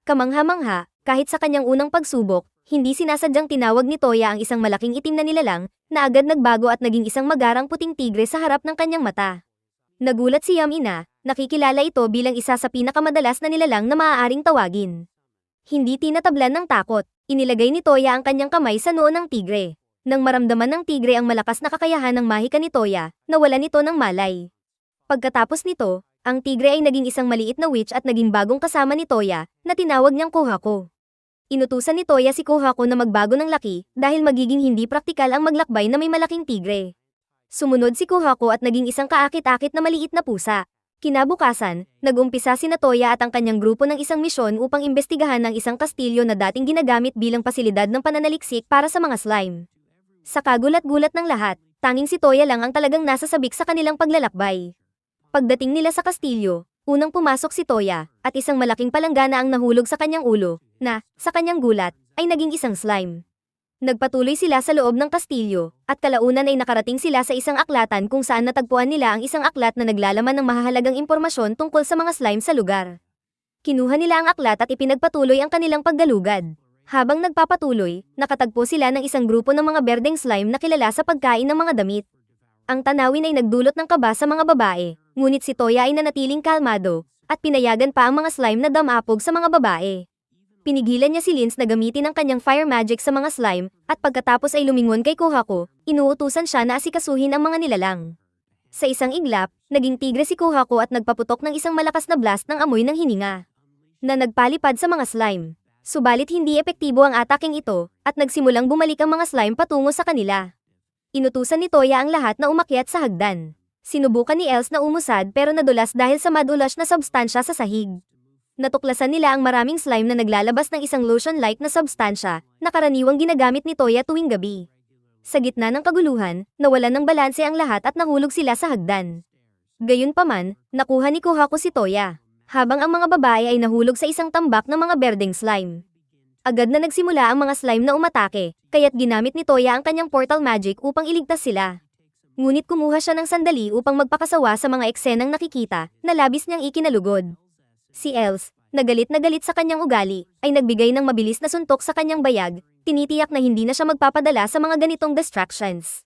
Kamangha-mangha, kahit sa kanyang unang pagsubok, hindi sinasadyang tinawag ni Toya ang isang malaking itim na nilalang, na agad nagbago at naging isang magarang puting tigre sa harap ng kanyang mata. Nagulat si Yamina, nakikilala ito bilang isa sa pinakamadalas na nilalang na maaaring tawagin. Hindi tinatablan ng takot, inilagay ni Toya ang kanyang kamay sa noo ng tigre. Nang maramdaman ng tigre ang malakas na kakayahan ng mahika ni Toya, nawalan ito ng malay. Pagkatapos nito, ang tigre ay naging isang maliit na witch at naging bagong kasama ni Toya, na tinawag niyang Kohako. Inutusan ni Toya si Kohako na magbago ng laki dahil magiging hindi praktikal ang maglakbay na may malaking tigre. Sumunod si Kohako at naging isang kaakit-akit na maliit na pusa. Kinabukasan, nag-umpisa si Toya at ang kanyang grupo ng isang misyon upang imbestigahan ang isang kastilyo na dating ginagamit bilang pasilidad ng pananaliksik para sa mga slime. Sa kagulat-gulat ng lahat, tanging si Toya lang ang talagang nasasabik sa kanilang paglalakbay. Pagdating nila sa kastilyo, unang pumasok si Toya, at isang malaking palanggana ang nahulog sa kanyang ulo, na, sa kanyang gulat, ay naging isang slime. Nagpatuloy sila sa loob ng kastilyo, at kalaunan ay nakarating sila sa isang aklatan kung saan natagpuan nila ang isang aklat na naglalaman ng mahahalagang impormasyon tungkol sa mga slime sa lugar. Kinuha nila ang aklat at ipinagpatuloy ang kanilang paggalugad. Habang nagpapatuloy, nakatagpo sila ng isang grupo ng mga berdeng slime na kilala sa pagkain ng mga damit. Ang tanawin ay nagdulot ng kaba sa mga babae, ngunit si Toya ay nanatiling kalmado, at pinayagan pa ang mga slime na damapog sa mga babae. Pinigilan niya si Linz na gamitin ang kanyang fire magic sa mga slime, at pagkatapos ay lumingon kay Kohako, inuutusan siya na asikasuhin ang mga nilalang. Sa isang iglap, naging tigre si Kohako at nagpaputok ng isang malakas na blast ng amoy ng hininga, na nagpalipad sa mga slime. Subalit hindi epektibo ang ataking ito, at nagsimulang bumalik ang mga slime patungo sa kanila. Inutusan ni Toya ang lahat na umakyat sa hagdan. Sinubukan ni Els na umusad pero nadulas dahil sa madulash na substansya sa sahig. Natuklasan nila ang maraming slime na naglalabas ng isang lotion-like na substansya na karaniwang ginagamit ni Toya tuwing gabi. Sa gitna ng kaguluhan, nawalan ng balanse ang lahat at nahulog sila sa hagdan. Gayunpaman, nakuha ni Kohaku si Toya, habang ang mga babae ay nahulog sa isang tambak ng mga berdeng slime. Agad na nagsimula ang mga slime na umatake, kaya't ginamit ni Toya ang kanyang portal magic upang iligtas sila. Ngunit kumuha siya ng sandali upang magpakasawa sa mga eksenang nakikita, na labis niyang ikinalugod. Si Els, na galit sa kanyang ugali, ay nagbigay ng mabilis na suntok sa kanyang bayag, tinitiyak na hindi na siya magpapadala sa mga ganitong distractions.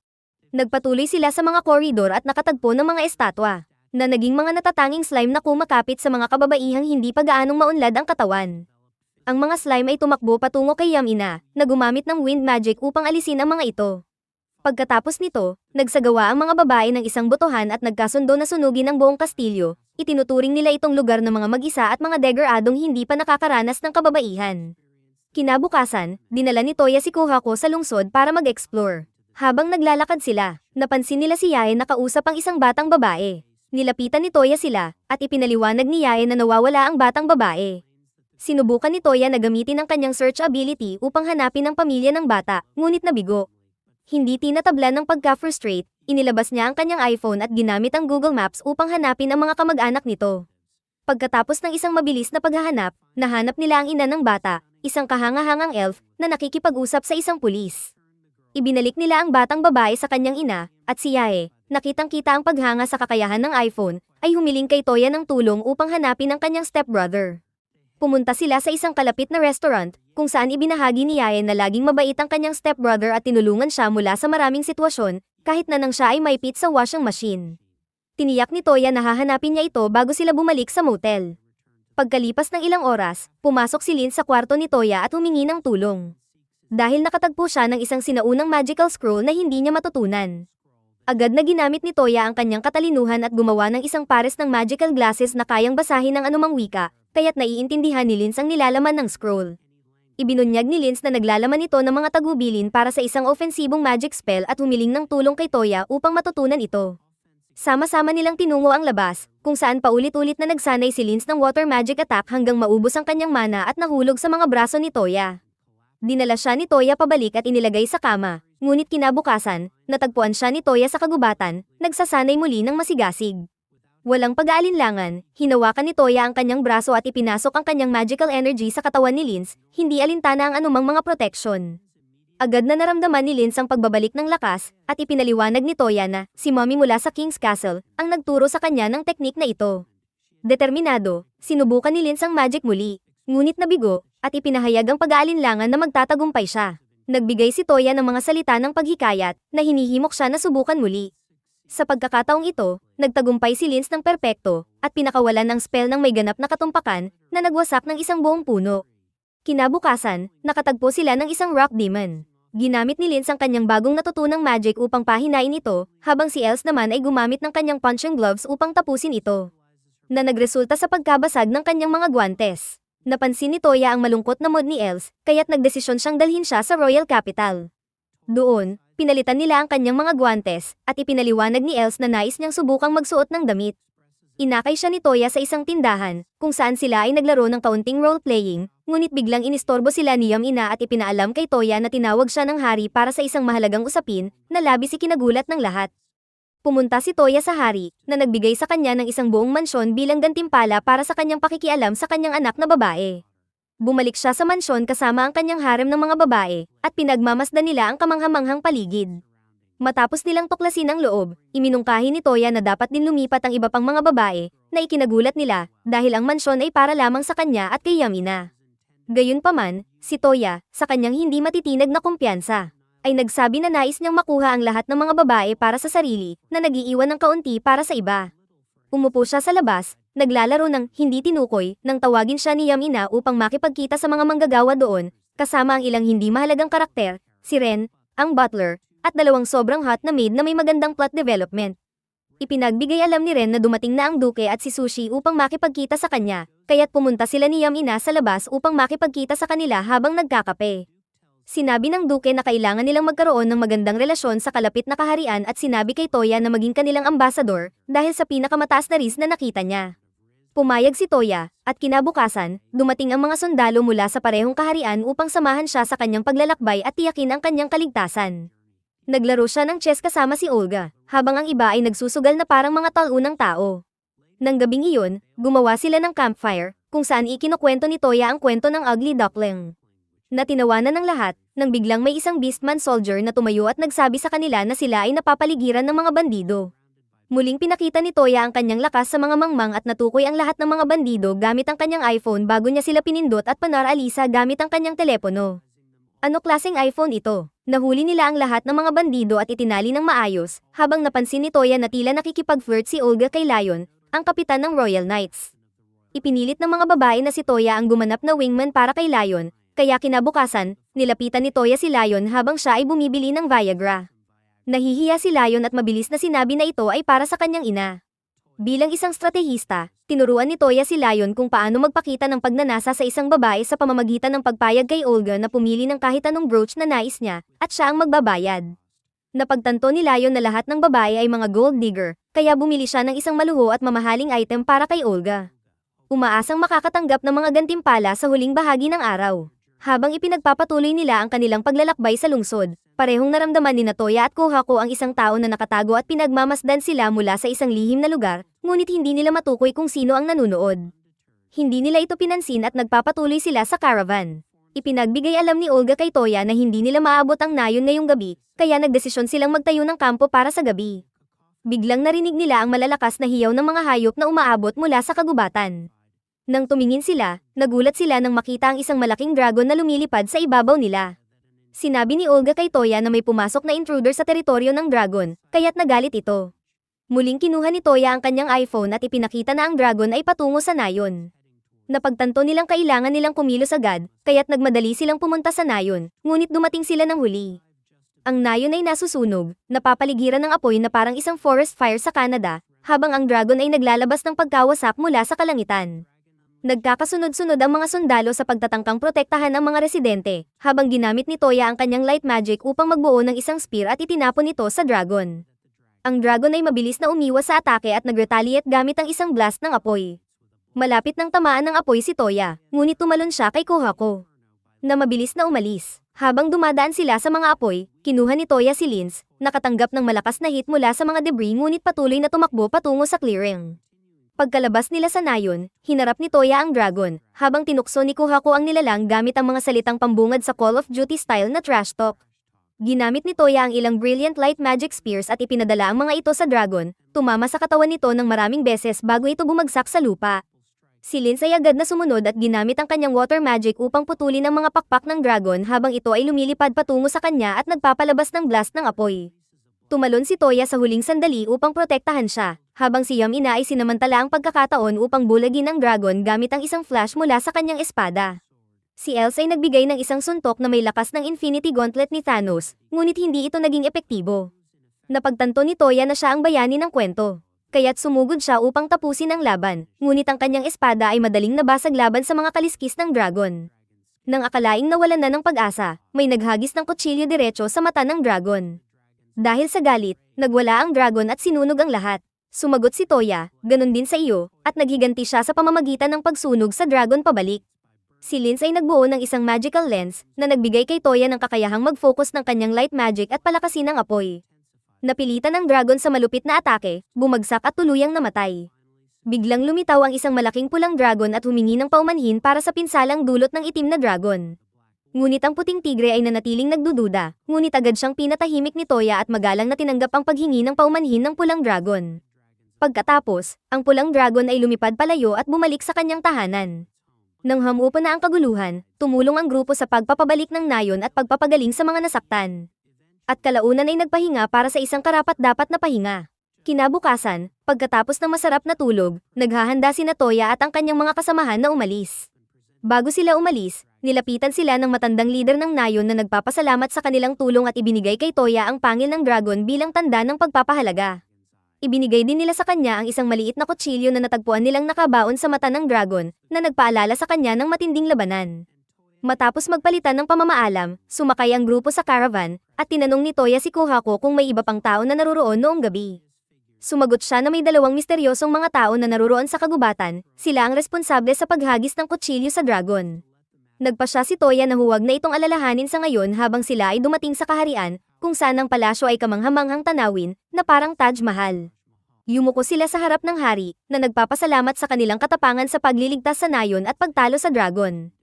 Nagpatuloy sila sa mga koridor at nakatagpo ng mga estatwa, na naging mga natatanging slime na kumakapit sa mga kababaihang hindi pa gaanong maunlad ang katawan. Ang mga slime ay tumakbo patungo kay Yamina, na gumamit ng wind magic upang alisin ang mga ito. Pagkatapos nito, nagsagawa ang mga babae ng isang botohan at nagkasundo na sunugin ang buong kastilyo. Itinuturing nila itong lugar ng mga mag-isa at mga degeradong hindi pa nakakaranas ng kababaihan. Kinabukasan, dinala ni Toya si Kohaku sa lungsod para mag-explore. Habang naglalakad sila, napansin nila si Yae na kausap ang isang batang babae. Nilapitan ni Toya sila, at ipinaliwanag ni Yae na nawawala ang batang babae. Sinubukan ni Toya na gamitin ang kanyang search ability upang hanapin ang pamilya ng bata, ngunit nabigo. Hindi tinatablan ng pagka-frustrate, inilabas niya ang kanyang iPhone at ginamit ang Google Maps upang hanapin ang mga kamag-anak nito. Pagkatapos ng isang mabilis na paghahanap, nahanap nila ang ina ng bata, isang kahanga-hangang elf, na nakikipag-usap sa isang pulis. Ibinalik nila ang batang babae sa kanyang ina, at si Yae, nakitang-kita ang paghanga sa kakayahan ng iPhone, ay humiling kay Toya ng tulong upang hanapin ang kanyang stepbrother. Pumunta sila sa isang kalapit na restaurant, kung saan ibinahagi ni Yae na laging mabait ang kanyang stepbrother at tinulungan siya mula sa maraming sitwasyon, kahit na nang siya ay maipit sa washing machine. Tiniyak ni Toya na hahanapin niya ito bago sila bumalik sa motel. Pagkalipas ng ilang oras, pumasok si Lin sa kwarto ni Toya at humingi ng tulong. Dahil nakatagpo siya ng isang sinaunang magical scroll na hindi niya matutunan. Agad na ginamit ni Toya ang kanyang katalinuhan at gumawa ng isang pares ng magical glasses na kayang basahin ng anumang wika, kaya't naiintindihan ni Lins ang nilalaman ng scroll. Ibinunyag ni Lins na naglalaman ito ng mga tagubilin para sa isang ofensibong magic spell at humiling ng tulong kay Toya upang matutunan ito. Sama-sama nilang tinungo ang labas, kung saan paulit-ulit na nagsanay si Lins ng water magic attack hanggang maubos ang kanyang mana at nahulog sa mga braso ni Toya. Dinala siya ni Toya pabalik at inilagay sa kama, ngunit kinabukasan, natagpuan siya ni Toya sa kagubatan, nagsasanay muli ng masigasig. Walang pag-aalinlangan, hinawakan ni Toya ang kanyang braso at ipinasok ang kanyang magical energy sa katawan ni Lins, hindi alintana ang anumang mga protection. Agad na naramdaman ni Lins ang pagbabalik ng lakas, at ipinaliwanag ni Toya na si Mommy mula sa King's Castle ang nagturo sa kanya ng teknik na ito. Determinado, sinubukan ni Lins ang magic muli, ngunit nabigo, at ipinahayag ang pag-aalinlangan na magtatagumpay siya. Nagbigay si Toya ng mga salita ng paghikayat na hinihimok siya na subukan muli. Sa pagkakataong ito, nagtagumpay si Lins ng perpekto at pinakawalan ng spell ng may ganap na katumpakan na nagwasak ng isang buong puno. Kinabukasan, nakatagpo sila ng isang rock demon. Ginamit ni Lins ang kanyang bagong natutunang magic upang pahinain ito, habang si Els naman ay gumamit ng kanyang punching gloves upang tapusin ito, na nagresulta sa pagkabasag ng kanyang mga guwantes. Napansin ni Toya ang malungkot na mood ni Els, kaya't nagdesisyon siyang dalhin siya sa Royal Capital. Doon, pinalitan nila ang kanyang mga guwantes, at ipinaliwanag ni Els na nais niyang subukang magsuot ng damit. Inakay siya ni Toya sa isang tindahan, kung saan sila ay naglaro ng kaunting role-playing, ngunit biglang inistorbo sila ni Yamina at ipinaalam kay Toya na tinawag siya ng hari para sa isang mahalagang usapin, na labis ikinagulat ng lahat. Pumunta si Toya sa hari, na nagbigay sa kanya ng isang buong mansyon bilang gantimpala para sa kanyang pakikialam sa kanyang anak na babae. Bumalik siya sa mansyon kasama ang kanyang harem ng mga babae, at pinagmamasdan nila ang kamanghamanghang paligid. Matapos nilang tuklasin ang loob, iminungkahi ni Toya na dapat din lumipat ang iba pang mga babae, na ikinagulat nila, dahil ang mansyon ay para lamang sa kanya at kay Yamina. Gayunpaman, si Toya, sa kanyang hindi matitinag na kumpiyansa, ay nagsabi na nais niyang makuha ang lahat ng mga babae para sa sarili, na nag-iiwan ng kaunti para sa iba. Umupo siya sa labas, naglalaro ng hindi tinukoy, nang tawagin siya ni Yamina upang makipagkita sa mga manggagawa doon, kasama ang ilang hindi mahalagang karakter, si Ren, ang butler, at dalawang sobrang hot na maid na may magandang plot development. Ipinagbigay alam ni Ren na dumating na ang Duke at si Sushi upang makipagkita sa kanya, kaya't pumunta sila ni Yamina sa labas upang makipagkita sa kanila habang nagkakape. Sinabi ng Duke na kailangan nilang magkaroon ng magandang relasyon sa kalapit na kaharian at sinabi kay Toya na maging kanilang ambasador dahil sa pinakamataas na risk na nakita niya. Pumayag si Toya, at kinabukasan, dumating ang mga sundalo mula sa parehong kaharian upang samahan siya sa kanyang paglalakbay at tiyakin ang kanyang kaligtasan. Naglaro siya ng chess kasama si Olga, habang ang iba ay nagsusugal na parang mga talunang tao. Nang gabing iyon, gumawa sila ng campfire, kung saan ikinukwento ni Toya ang kwento ng ugly duckling. Natinawanan ng lahat, nang biglang may isang beastman soldier na tumayo at nagsabi sa kanila na sila ay napapaligiran ng mga bandido. Muling pinakita ni Toya ang kanyang lakas sa mga mangmang at natukoy ang lahat ng mga bandido gamit ang kanyang iPhone bago niya sila pinindot at panaralisa gamit ang kanyang telepono. Ano klaseng iPhone ito? Nahuli nila ang lahat ng mga bandido at itinali ng maayos, habang napansin ni Toya na tila nakikipag-flirt si Olga kay Lion, ang kapitan ng Royal Knights. Ipinilit ng mga babae na si Toya ang gumanap na wingman para kay Lion, kaya kinabukasan, nilapitan ni Toya si Lion habang siya ay bumibili ng Viagra. Nahihiya si Lion at mabilis na sinabi na ito ay para sa kanyang ina. Bilang isang stratehista, tinuruan ni Toya si Lion kung paano magpakita ng pagnanasa sa isang babae sa pamamagitan ng pagpayag kay Olga na pumili ng kahit anong brooch na nais niya, at siya ang magbabayad. Napagtanto ni Lion na lahat ng babae ay mga gold digger, kaya bumili siya ng isang maluho at mamahaling item para kay Olga. Umaasang makakatanggap ng mga gantimpala sa huling bahagi ng araw. Habang ipinagpapatuloy nila ang kanilang paglalakbay sa lungsod, parehong naramdaman ni Toya at Kohako ang isang tao na nakatago at pinagmamasdan sila mula sa isang lihim na lugar, ngunit hindi nila matukoy kung sino ang nanunood. Hindi nila ito pinansin at nagpapatuloy sila sa caravan. Ipinagbigay alam ni Olga kay Toya na hindi nila maabot ang nayon ngayong gabi, kaya nagdesisyon silang magtayo ng kampo para sa gabi. Biglang narinig nila ang malalakas na hiyaw ng mga hayop na umaabot mula sa kagubatan. Nang tumingin sila, nagulat sila nang makita ang isang malaking dragon na lumilipad sa ibabaw nila. Sinabi ni Olga kay Toya na may pumasok na intruder sa teritoryo ng dragon, kaya't nagalit ito. Muling kinuha ni Toya ang kanyang iPhone at ipinakita na ang dragon ay patungo sa nayon. Napagtanto nilang kailangan nilang kumilos agad, kaya't nagmadali silang pumunta sa nayon, ngunit dumating sila ng huli. Ang nayon ay nasusunog, napapaligiran ng apoy na parang isang forest fire sa Canada, habang ang dragon ay naglalabas ng pagkawasak mula sa kalangitan. Nagkakasunod-sunod ang mga sundalo sa pagtatangkang protektahan ang mga residente, habang ginamit ni Toya ang kanyang light magic upang magbuo ng isang spear at itinapon ito sa dragon. Ang dragon ay mabilis na umiwas sa atake at nag-retaliate gamit ang isang blast ng apoy. Malapit nang tamaan ng apoy si Toya, ngunit tumalon siya kay Kohako, na mabilis na umalis. Habang dumadaan sila sa mga apoy, kinuha ni Toya si Linz, nakatanggap ng malakas na hit mula sa mga debris ngunit patuloy na tumakbo patungo sa clearing. Pagkalabas nila sa nayon, hinarap ni Toya ang dragon, habang tinukso ni Kohako ang nilalang gamit ang mga salitang pambungad sa Call of Duty style na trash talk. Ginamit ni Toya ang ilang brilliant light magic spears at ipinadala ang mga ito sa dragon, tumama sa katawan nito ng maraming beses bago ito bumagsak sa lupa. Si Linz ay agad na sumunod at ginamit ang kanyang water magic upang putulin ang mga pakpak ng dragon habang ito ay lumilipad patungo sa kanya at nagpapalabas ng blast ng apoy. Tumalon si Toya sa huling sandali upang protektahan siya, habang si Yamina ay sinamantala ang pagkakataon upang bulagin ang dragon gamit ang isang flash mula sa kanyang espada. Si Elsa ay nagbigay ng isang suntok na may lakas ng Infinity Gauntlet ni Thanos, ngunit hindi ito naging epektibo. Napagtanto ni Toya na siya ang bayani ng kwento, kaya't sumugod siya upang tapusin ang laban, ngunit ang kanyang espada ay madaling nabasag laban sa mga kaliskis ng dragon. Nang akalaing nawalan na ng pag-asa, may naghagis ng kutsilyo diretso sa mata ng dragon. Dahil sa galit, nagwala ang dragon at sinunog ang lahat. Sumagot si Toya, ganun din sa iyo, at naghiganti siya sa pamamagitan ng pagsunog sa dragon pabalik. Si Linz ay nagbuo ng isang magical lens na nagbigay kay Toya ng kakayahang mag-focus ng kanyang light magic at palakasin ang apoy. Napilitan ng dragon sa malupit na atake, bumagsak at tuluyang namatay. Biglang lumitaw ang isang malaking pulang dragon at humingi ng paumanhin para sa pinsalang dulot ng itim na dragon. Ngunit ang puting tigre ay nanatiling nagdududa, ngunit agad siyang pinatahimik ni Toya at magalang na tinanggap ang paghingi ng paumanhin ng pulang dragon. Pagkatapos, ang pulang dragon ay lumipad palayo at bumalik sa kanyang tahanan. Nang hamupa na ang kaguluhan, tumulong ang grupo sa pagpapabalik ng nayon at pagpapagaling sa mga nasaktan. At kalaunan ay nagpahinga para sa isang karapat-dapat na pahinga. Kinabukasan, pagkatapos ng masarap na tulog, naghahanda sina Toya at ang kanyang mga kasamahan na umalis. Bago sila umalis, nilapitan sila ng matandang leader ng nayon na nagpapasalamat sa kanilang tulong at ibinigay kay Toya ang pangil ng dragon bilang tanda ng pagpapahalaga. Ibinigay din nila sa kanya ang isang maliit na kutsilyo na natagpuan nilang nakabaon sa mata ng dragon, na nagpaalala sa kanya ng matinding labanan. Matapos magpalitan ng pamamaalam, sumakay ang grupo sa caravan, at tinanong ni Toya si Kohako kung may iba pang tao na naroroon noong gabi. Sumagot siya na may dalawang misteryosong mga tao na naroroon sa kagubatan, sila ang responsable sa paghagis ng kutsilyo sa dragon. Nagpa siya si Toya na huwag na itong alalahanin sa ngayon habang sila ay dumating sa kaharian, kung saan ang palasyo ay kamanghamanghang tanawin, na parang Taj Mahal. Yumuko sila sa harap ng hari, na nagpapasalamat sa kanilang katapangan sa pagliligtas sa nayon at pagtalo sa dragon.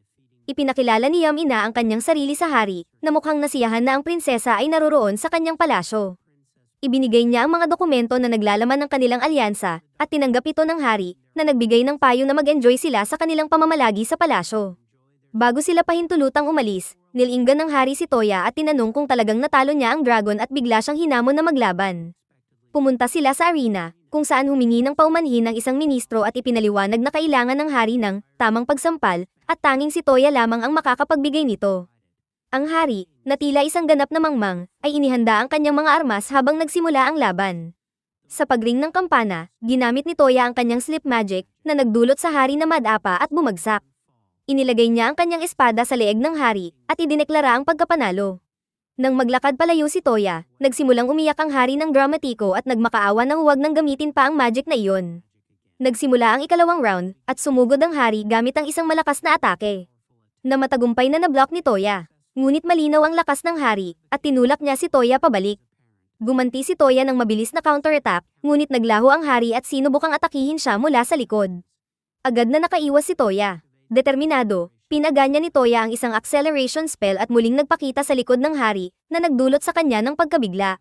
Ipinakilala ni Yamina ang kanyang sarili sa hari, na mukhang nasiyahan na ang prinsesa ay naroroon sa kanyang palasyo. Ibinigay niya ang mga dokumento na naglalaman ng kanilang alyansa, at tinanggap ito ng hari, na nagbigay ng payo na mag-enjoy sila sa kanilang pamamalagi sa palasyo. Bago sila pahintulutang umalis, nilinggan ng hari si Toya at tinanong kung talagang natalo niya ang dragon at bigla siyang hinamon na maglaban. Pumunta sila sa arena, kung saan humingi ng paumanhin ng isang ministro at ipinaliwanag na kailangan ng hari ng tamang pagsampal, at tanging si Toya lamang ang makakapagbigay nito. Ang hari, na tila isang ganap na mangmang, ay inihanda ang kanyang mga armas habang nagsimula ang laban. Sa pagring ng kampana, ginamit ni Toya ang kanyang sleep magic, na nagdulot sa hari na madapa at bumagsak. Inilagay niya ang kanyang espada sa leeg ng hari, at idineklara ang pagkapanalo. Nang maglakad palayo si Toya, nagsimulang umiyak ang hari ng dramatiko at nagmakaawa na huwag nang gamitin pa ang magic na iyon. Nagsimula ang ikalawang round, at sumugod ang hari gamit ang isang malakas na atake. Na matagumpay na nablock ni Toya. Ngunit malinaw ang lakas ng hari, at tinulak niya si Toya pabalik. Gumanti si Toya ng mabilis na counterattack, ngunit naglaho ang hari at sinubukang atakihin siya mula sa likod. Agad na nakaiwas si Toya. Determinado, pinaganya ni Toya ang isang acceleration spell at muling nagpakita sa likod ng hari, na nagdulot sa kanya ng pagkabigla.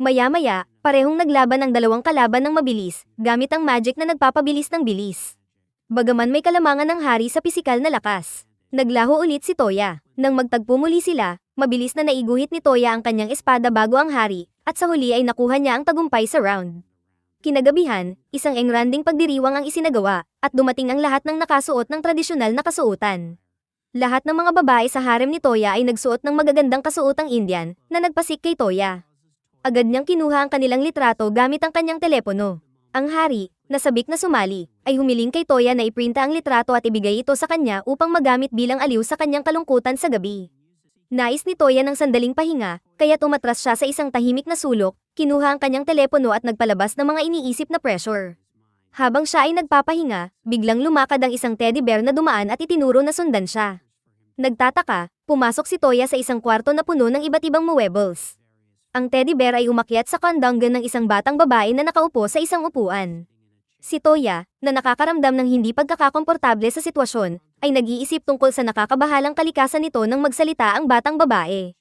Maya-maya, parehong naglaban ang dalawang kalaban ng mabilis, gamit ang magic na nagpapabilis ng bilis. Bagaman may kalamangan ng hari sa pisikal na lakas, naglaho ulit si Toya. Nang magtagpo muli sila, mabilis na naiguhit ni Toya ang kanyang espada bago ang hari, at sa huli ay nakuha niya ang tagumpay sa round. Kinagabihan, isang engranding pagdiriwang ang isinagawa, at dumating ang lahat ng nakasuot ng tradisyonal na kasuotan. Lahat ng mga babae sa harem ni Toya ay nagsuot ng magagandang kasuotang Indian, na nagpasik kay Toya. Agad niyang kinuha ang kanilang litrato gamit ang kanyang telepono. Ang hari, na sabik na sumali, ay humiling kay Toya na iprinta ang litrato at ibigay ito sa kanya upang magamit bilang aliw sa kanyang kalungkutan sa gabi. Nais ni Toya ng sandaling pahinga, kaya't umatras siya sa isang tahimik na sulok, kinuha ang kanyang telepono at nagpalabas ng mga iniisip na pressure. Habang siya ay nagpapahinga, biglang lumakad ang isang teddy bear na dumaan at itinuro na sundan siya. Nagtataka, pumasok si Toya sa isang kwarto na puno ng iba't ibang muebles. Ang teddy bear ay umakyat sa kandanggan ng isang batang babae na nakaupo sa isang upuan. Si Toya, na nakakaramdam ng hindi pagkakakomportable sa sitwasyon, ay nag-iisip tungkol sa nakakabahalang kalikasan nito nang magsalita ang batang babae.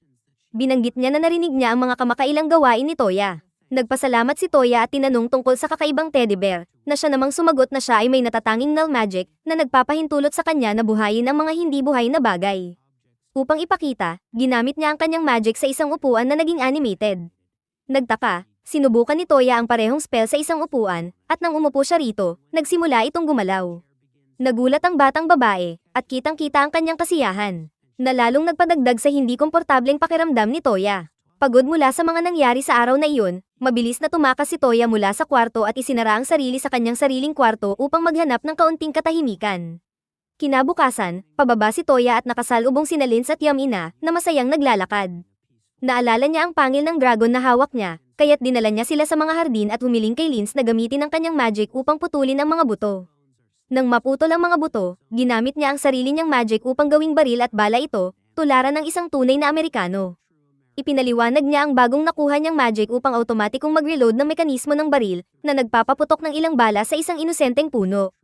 Binanggit niya na narinig niya ang mga kamakailang gawain ni Toya. Nagpasalamat si Toya at tinanong tungkol sa kakaibang teddy bear, na siya namang sumagot na siya ay may natatanging null magic, na nagpapahintulot sa kanya na buhayin ang mga hindi buhay na bagay. Upang ipakita, ginamit niya ang kanyang magic sa isang upuan na naging animated. Nagtaka, sinubukan ni Toya ang parehong spell sa isang upuan, at nang umupo siya rito, nagsimula itong gumalaw. Nagulat ang batang babae, at kitang-kita ang kanyang kasiyahan, na lalong nagpadagdag sa hindi komportableng pakiramdam ni Toya. Pagod mula sa mga nangyari sa araw na iyon, mabilis na tumakas si Toya mula sa kwarto at isinara ang sarili sa kanyang sariling kwarto upang maghanap ng kaunting katahimikan. Kinabukasan, pababa si Toya at nakasalubong sina Linz at Yamina, na masayang naglalakad. Naalala niya ang pangil ng dragon na hawak niya, kaya't dinala niya sila sa mga hardin at humiling kay Linz na gamitin ang kanyang magic upang putulin ang mga buto. Nang maputol ang mga buto, ginamit niya ang sarili niyang magic upang gawing baril at bala ito, tularan ng isang tunay na Amerikano. Ipinaliwanag niya ang bagong nakuha niyang magic upang automatikong mag-reload ng mekanismo ng baril, na nagpapaputok ng ilang bala sa isang inosenteng puno.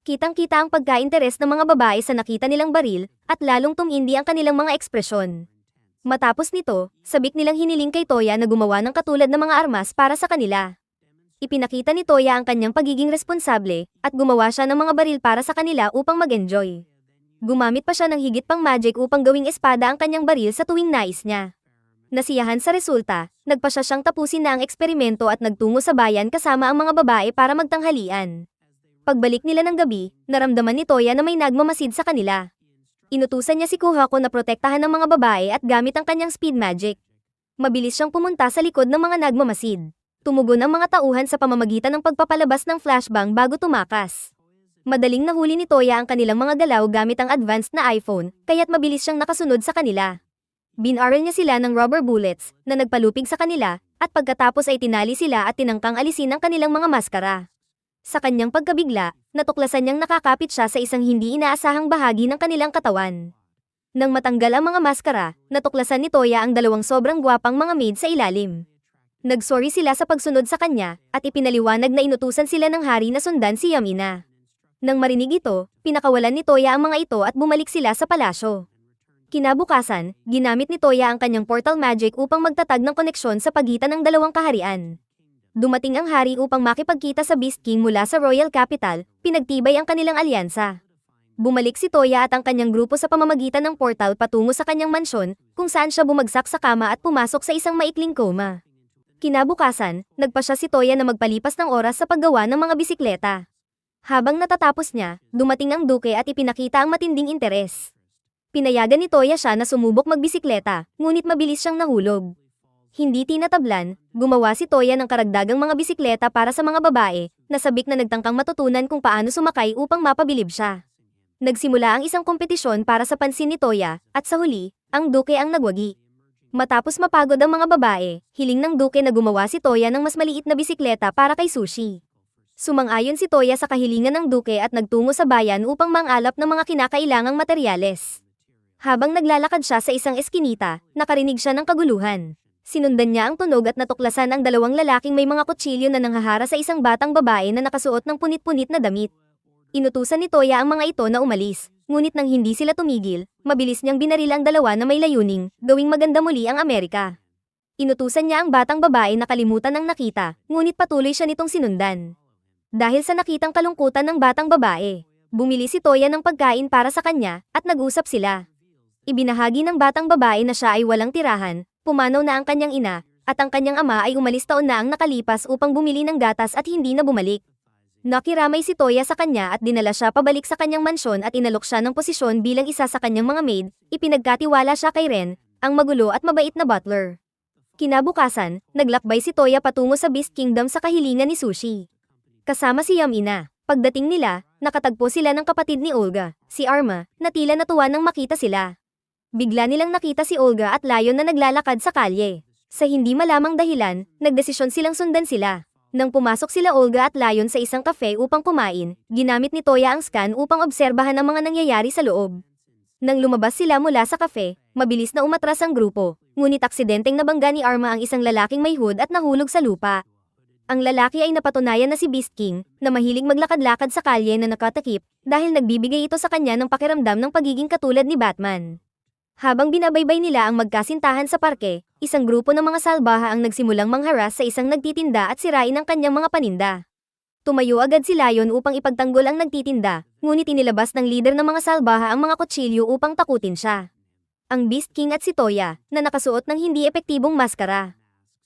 Kitang-kita ang pagka-interes ng mga babae sa nakita nilang baril, at lalong tumindi ang kanilang mga ekspresyon. Matapos nito, sabik nilang hiniling kay Toya na gumawa ng katulad ng mga armas para sa kanila. Ipinakita ni Toya ang kanyang pagiging responsable, at gumawa siya ng mga baril para sa kanila upang mag-enjoy. Gumamit pa siya ng higit pang magic upang gawing espada ang kanyang baril sa tuwing nais niya. Nasiyahan sa resulta, nagpa siya siyang tapusin na ang eksperimento at nagtungo sa bayan kasama ang mga babae para magtanghalian. Pagbalik nila ng gabi, naramdaman ni Toya na may nagmamasid sa kanila. Inutusan niya si Kuhako na protektahan ng mga babae at gamit ang kanyang speed magic. Mabilis siyang pumunta sa likod ng mga nagmamasid. Tumugon ang mga tauhan sa pamamagitan ng pagpapalabas ng flashbang bago tumakas. Madaling nahuli ni Toya ang kanilang mga galaw gamit ang advanced na iPhone, kaya't mabilis siyang nakasunod sa kanila. Binaral niya sila ng rubber bullets, na nagpalupig sa kanila, at pagkatapos ay tinali sila at tinangkang alisin ang kanilang mga maskara. Sa kanyang pagkabigla, natuklasan niyang nakakapit siya sa isang hindi inaasahang bahagi ng kanilang katawan. Nang matanggal ang mga maskara, natuklasan ni Toya ang dalawang sobrang gwapang mga maid sa ilalim. Nagsorry sila sa pagsunod sa kanya, at ipinaliwanag na inutusan sila ng hari na sundan si Yamina. Nang marinig ito, pinakawalan ni Toya ang mga ito at bumalik sila sa palasyo. Kinabukasan, ginamit ni Toya ang kanyang portal magic upang magtatag ng koneksyon sa pagitan ng dalawang kaharian. Dumating ang hari upang makipagkita sa Beast King mula sa Royal Capital, pinagtibay ang kanilang alyansa. Bumalik si Toya at ang kanyang grupo sa pamamagitan ng portal patungo sa kanyang mansyon, kung saan siya bumagsak sa kama at pumasok sa isang maikling koma. Kinabukasan, nagpasya si Toya na magpalipas ng oras sa paggawa ng mga bisikleta. Habang natatapos niya, dumating ang duke at ipinakita ang matinding interes. Pinayagan ni Toya siya na sumubok magbisikleta, ngunit mabilis siyang nahulog. Hindi tinatablan, gumawa si Toya ng karagdagang mga bisikleta para sa mga babae, na sabik na nagtangkang matutunan kung paano sumakay upang mapabilib siya. Nagsimula ang isang kompetisyon para sa pansin ni Toya, at sa huli, ang duke ang nagwagi. Matapos mapagod ang mga babae, hiling ng duke na gumawa si Toya ng mas maliit na bisikleta para kay Sushi. Sumang-ayon si Toya sa kahilingan ng duke at nagtungo sa bayan upang mangalap ng mga kinakailangang materyales. Habang naglalakad siya sa isang eskinita, nakarinig siya ng kaguluhan. Sinundan niya ang tunog at natuklasan ang dalawang lalaking may mga kutsilyo na nanghahara sa isang batang babae na nakasuot ng punit-punit na damit. Inutusan ni Toya ang mga ito na umalis, ngunit nang hindi sila tumigil, mabilis niyang binaril ang dalawa na may layuning, gawing maganda muli ang Amerika. Inutusan niya ang batang babae na kalimutan ang nakita, ngunit patuloy siya nitong sinundan. Dahil sa nakitang kalungkutan ng batang babae, bumili si Toya ng pagkain para sa kanya, at nag-usap sila. Ibinahagi ng batang babae na siya ay walang tirahan, pumanaw na ang kanyang ina, at ang kanyang ama ay umalis taon na ang nakalipas upang bumili ng gatas at hindi na bumalik. Nakiramay si Toya sa kanya at dinala siya pabalik sa kanyang mansyon at inalok siya ng posisyon bilang isa sa kanyang mga maid, ipinagkatiwala siya kay Ren, ang magulo at mabait na butler. Kinabukasan, naglakbay si Toya patungo sa Beast Kingdom sa kahilingan ni Sushi. Kasama si Yamina. Pagdating nila, nakatagpo sila ng kapatid ni Olga, si Arma, na tila natuwa nang makita sila. Bigla nilang nakita si Olga at Lion na naglalakad sa kalye. Sa hindi malamang dahilan, nagdesisyon silang sundan sila. Nang pumasok sila Olga at Lion sa isang cafe upang kumain, ginamit ni Toya ang scan upang obserbahan ang mga nangyayari sa loob. Nang lumabas sila mula sa cafe, mabilis na umatras ang grupo, ngunit aksidenteng nabangga ni Arma ang isang lalaking may hood at nahulog sa lupa. Ang lalaki ay napatunayan na si Beast King, na mahilig maglakad-lakad sa kalye na nakatakip, dahil nagbibigay ito sa kanya ng pakiramdam ng pagiging katulad ni Batman. Habang binabaybay nila ang magkasintahan sa parke, isang grupo ng mga salbaha ang nagsimulang mangharas sa isang nagtitinda at sirain ang kanyang mga paninda. Tumayo agad si Lion upang ipagtanggol ang nagtitinda, ngunit inilabas ng leader ng mga salbaha ang mga kutsilyo upang takutin siya. Ang Beast King at si Toya, na nakasuot ng hindi epektibong maskara,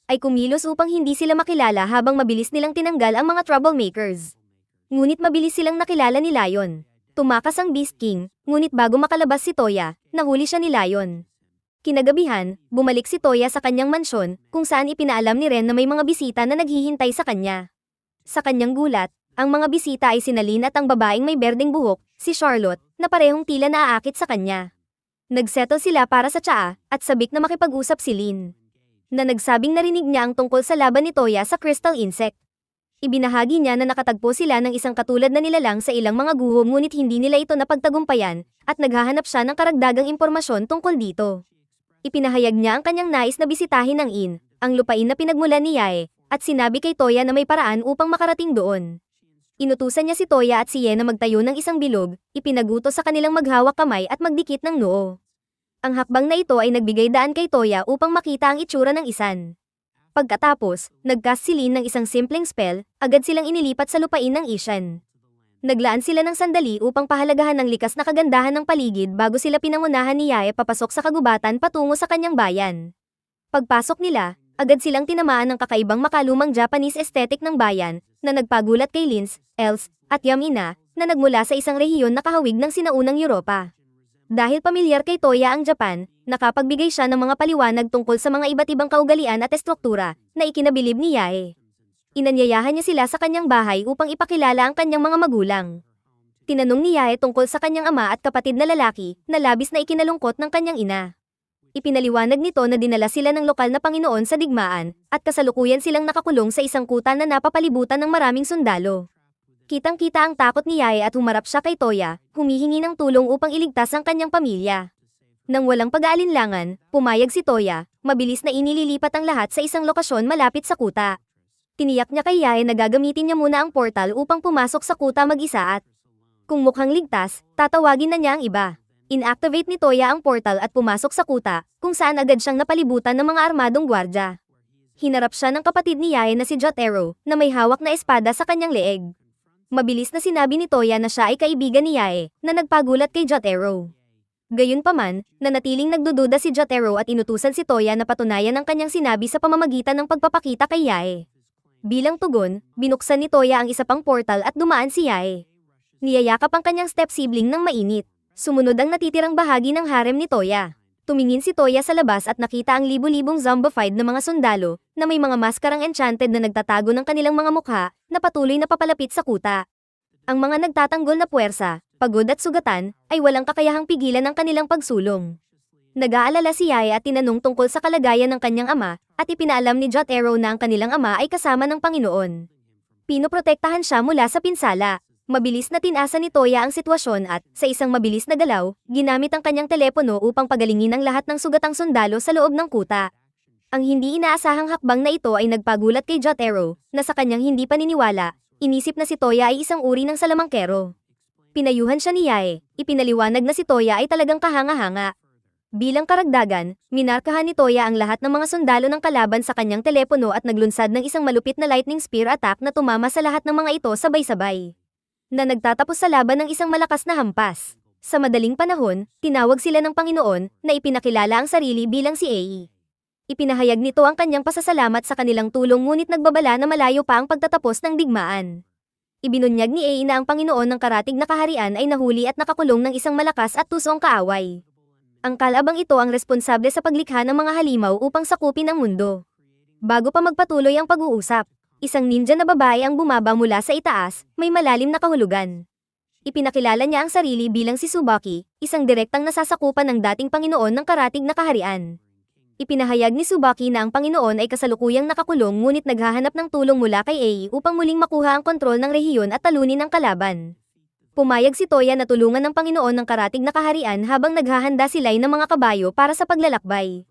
ay kumilos upang hindi sila makilala habang mabilis nilang tinanggal ang mga troublemakers. Ngunit mabilis silang nakilala ni Lion. Tumakas ang Beast King, ngunit bago makalabas si Toya, nahuli siya ni Lion. Kinagabihan, bumalik si Toya sa kanyang mansyon, kung saan ipinaalam ni Ren na may mga bisita na naghihintay sa kanya. Sa kanyang gulat, ang mga bisita ay si Nalin at ang babaeng may berdeng buhok, si Charlotte, na parehong tila naaakit sa kanya. Nagsettle sila para sa tsaa, at sabik na makipag-usap si Lin, na nagsabing narinig niya ang tungkol sa laban ni Toya sa Crystal Insect. Ibinahagi niya na nakatagpo sila ng isang katulad na nilalang sa ilang mga guho ngunit hindi nila ito napagtagumpayan, at naghahanap siya ng karagdagang impormasyon tungkol dito. Ipinahayag niya ang kanyang nais na bisitahin ng ang lupain na pinagmulan ni Yae, at sinabi kay Toya na may paraan upang makarating doon. Inutusan niya si Toya at si Ye na magtayo ng isang bilog, ipinagutos sa kanilang maghawak kamay at magdikit ng noo. Ang hakbang na ito ay nagbigay daan kay Toya upang makita ang itsura ng isan. Pagkatapos, nagcast si Lin ng isang simpleng spell, agad silang inilipat sa lupain ng Ishan. Naglaan sila ng sandali upang pahalagahan ng likas na kagandahan ng paligid bago sila pinangunahan ni Yae papasok sa kagubatan patungo sa kanyang bayan. Pagpasok nila, agad silang tinamaan ng kakaibang makalumang Japanese aesthetic ng bayan, na nagpagulat kay Lins, Els, at Yamina, na nagmula sa isang rehiyon na kahawig ng sinaunang Europa. Dahil pamilyar kay Toya ang Japan, nakapagbigay siya ng mga paliwanag tungkol sa mga iba't ibang kaugalian at estruktura na ikinabilib ni Yae. Inanyayahan niya sila sa kanyang bahay upang ipakilala ang kanyang mga magulang. Tinanong ni Yae tungkol sa kanyang ama at kapatid na lalaki, na labis na ikinalungkot ng kanyang ina. Ipinaliwanag nito na dinala sila ng lokal na Panginoon sa digmaan, at kasalukuyan silang nakakulong sa isang kuta na napapalibutan ng maraming sundalo. Kitang-kita ang takot ni Yae at humarap siya kay Toya, humihingi ng tulong upang iligtas ang kanyang pamilya. Nang walang pag-aalinlangan, pumayag si Toya, mabilis na inililipat ang lahat sa isang lokasyon malapit sa kuta. Tiniyak niya kay Yae na gagamitin niya muna ang portal upang pumasok sa kuta mag-isa at kung mukhang ligtas, tatawagin na niya ang iba. Inactivate ni Toya ang portal at pumasok sa kuta, kung saan agad siyang napalibutan ng mga armadong gwardya. Hinarap siya ng kapatid ni Yae na si Jotaro, na may hawak na espada sa kanyang leeg. Mabilis na sinabi ni Toya na siya ay kaibigan ni Yae, na nagpagulat kay Jotaro. Gayunpaman, nanatiling nagdududa si Jotaro at inutusan si Toya na patunayan ang kanyang sinabi sa pamamagitan ng pagpapakita kay Yae. Bilang tugon, binuksan ni Toya ang isa pang portal at dumaan si Yae. Niyayakap ang kanyang step-sibling ng mainit. Sumunod ang natitirang bahagi ng harem ni Toya. Tumingin si Toya sa labas at nakita ang libu-libong zombified na mga sundalo, na may mga maskarang enchanted na nagtatago ng kanilang mga mukha, na patuloy na papalapit sa kuta. Ang mga nagtatanggol na puwersa, pagod at sugatan, ay walang kakayahang pigilan ang kanilang pagsulong. Nag-aalala si Yae at tinanong tungkol sa kalagayan ng kanyang ama, at ipinaalam ni Jotaro na ang kanilang ama ay kasama ng Panginoon. Pinoprotektahan siya mula sa pinsala. Mabilis na tinasa ni Toya ang sitwasyon at, sa isang mabilis na galaw, ginamit ang kanyang telepono upang pagalingin ang lahat ng sugatang sundalo sa loob ng kuta. Ang hindi inaasahang hakbang na ito ay nagpagulat kay Jotaro, na sa kanyang hindi paniniwala, inisip na si Toya ay isang uri ng salamangkero. Pinayuhan siya ni Yae, ipinaliwanag na si Toya ay talagang kahanga-hanga. Bilang karagdagan, minarkahan ni Toya ang lahat ng mga sundalo ng kalaban sa kanyang telepono at naglunsad ng isang malupit na lightning spear attack na tumama sa lahat ng mga ito sabay-sabay. Na nagtatapos sa laban ng isang malakas na hampas. Sa madaling panahon, tinawag sila ng Panginoon na ipinakilala ang sarili bilang si Ai. Ipinahayag nito ang kanyang pasasalamat sa kanilang tulong ngunit nagbabala na malayo pa ang pagtatapos ng digmaan. Ibinunyag ni Ai na ang Panginoon ng karatig na kaharian ay nahuli at nakakulong ng isang malakas at tusong kaaway. Ang kalabang ito ang responsable sa paglikha ng mga halimaw upang sakupin ang mundo. Bago pa magpatuloy ang pag-uusap, isang ninja na babae ang bumaba mula sa itaas, may malalim na kahulugan. Ipinakilala niya ang sarili bilang si Tsubaki, isang direktang nasasakupan ng dating Panginoon ng karatig na kaharian. Ipinahayag ni Tsubaki na ang Panginoon ay kasalukuyang nakakulong ngunit naghahanap ng tulong mula kay Ai upang muling makuha ang kontrol ng rehiyon at talunin ang kalaban. Pumayag si Toya na tulungan ng Panginoon ng karatig na kaharian habang naghahanda sila'y ng mga kabayo para sa paglalakbay.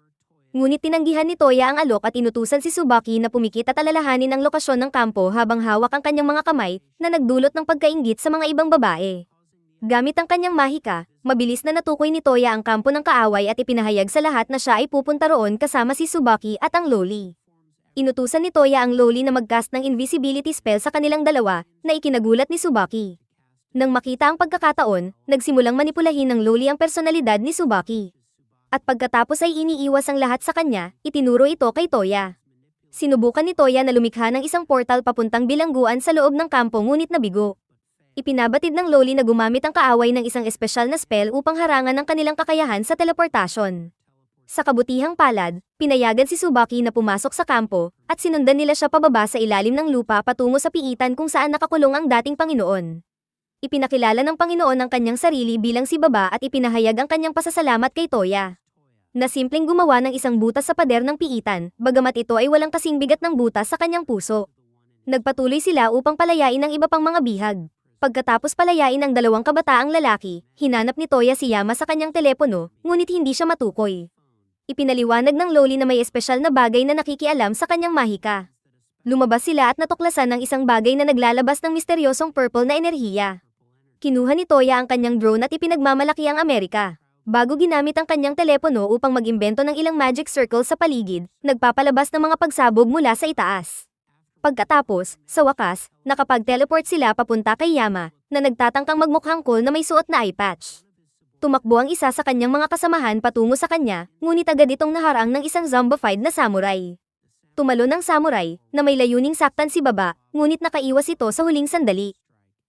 Ngunit tinanggihan ni Toya ang alok at inutusan si Tsubaki na pumikit at alalahanin ang lokasyon ng kampo habang hawak ang kanyang mga kamay na nagdulot ng pagkainggit sa mga ibang babae. Gamit ang kanyang mahika, mabilis na natukoy ni Toya ang kampo ng kaaway at ipinahayag sa lahat na siya ay pupunta roon kasama si Tsubaki at ang Loli. Inutusan ni Toya ang Loli na mag-cast ng invisibility spell sa kanilang dalawa na ikinagulat ni Tsubaki. Nang makita ang pagkakataon, nagsimulang manipulahin ng Loli ang personalidad ni Tsubaki. At pagkatapos ay iniiwas ang lahat sa kanya, itinuro ito kay Toya. Sinubukan ni Toya na lumikha ng isang portal papuntang bilangguan sa loob ng kampo ngunit nabigo. Ipinabatid ng Loli na gumamit ang kaaway ng isang espesyal na spell upang harangan ang kanilang kakayahan sa teleportasyon. Sa kabutihang palad, pinayagan si Tsubaki na pumasok sa kampo, at sinundan nila siya pababa sa ilalim ng lupa patungo sa piitan kung saan nakakulong ang dating Panginoon. Ipinakilala ng Panginoon ang kanyang sarili bilang si Baba at ipinahayag ang kanyang pasasalamat kay Toya. Na simpleng gumawa ng isang butas sa pader ng piitan, bagamat ito ay walang kasing bigat ng butas sa kanyang puso. Nagpatuloy sila upang palayain ang iba pang mga bihag. Pagkatapos palayain ang dalawang kabataang lalaki, hinanap ni Toya si Yama sa kanyang telepono, ngunit hindi siya matukoy. Ipinaliwanag ng Loli na may espesyal na bagay na nakikialam sa kanyang mahika. Lumabas sila at natuklasan ng isang bagay na naglalabas ng misteryosong purple na enerhiya. Kinuha ni Toya ang kanyang drone at ipinagmamalaki ang Amerika. Bago ginamit ang kanyang telepono upang mag-imbento ng ilang magic circle sa paligid, nagpapalabas ng mga pagsabog mula sa itaas. Pagkatapos, sa wakas, nakapag-teleport sila papunta kay Yama, na nagtatangkang magmukhang cool na may suot na eye patch. Tumakbo ang isa sa kanyang mga kasamahan patungo sa kanya, ngunit agad itong naharang ng isang zombified na samurai. Tumalon ang samurai, na may layuning saktan si Baba, ngunit nakaiwas ito sa huling sandali.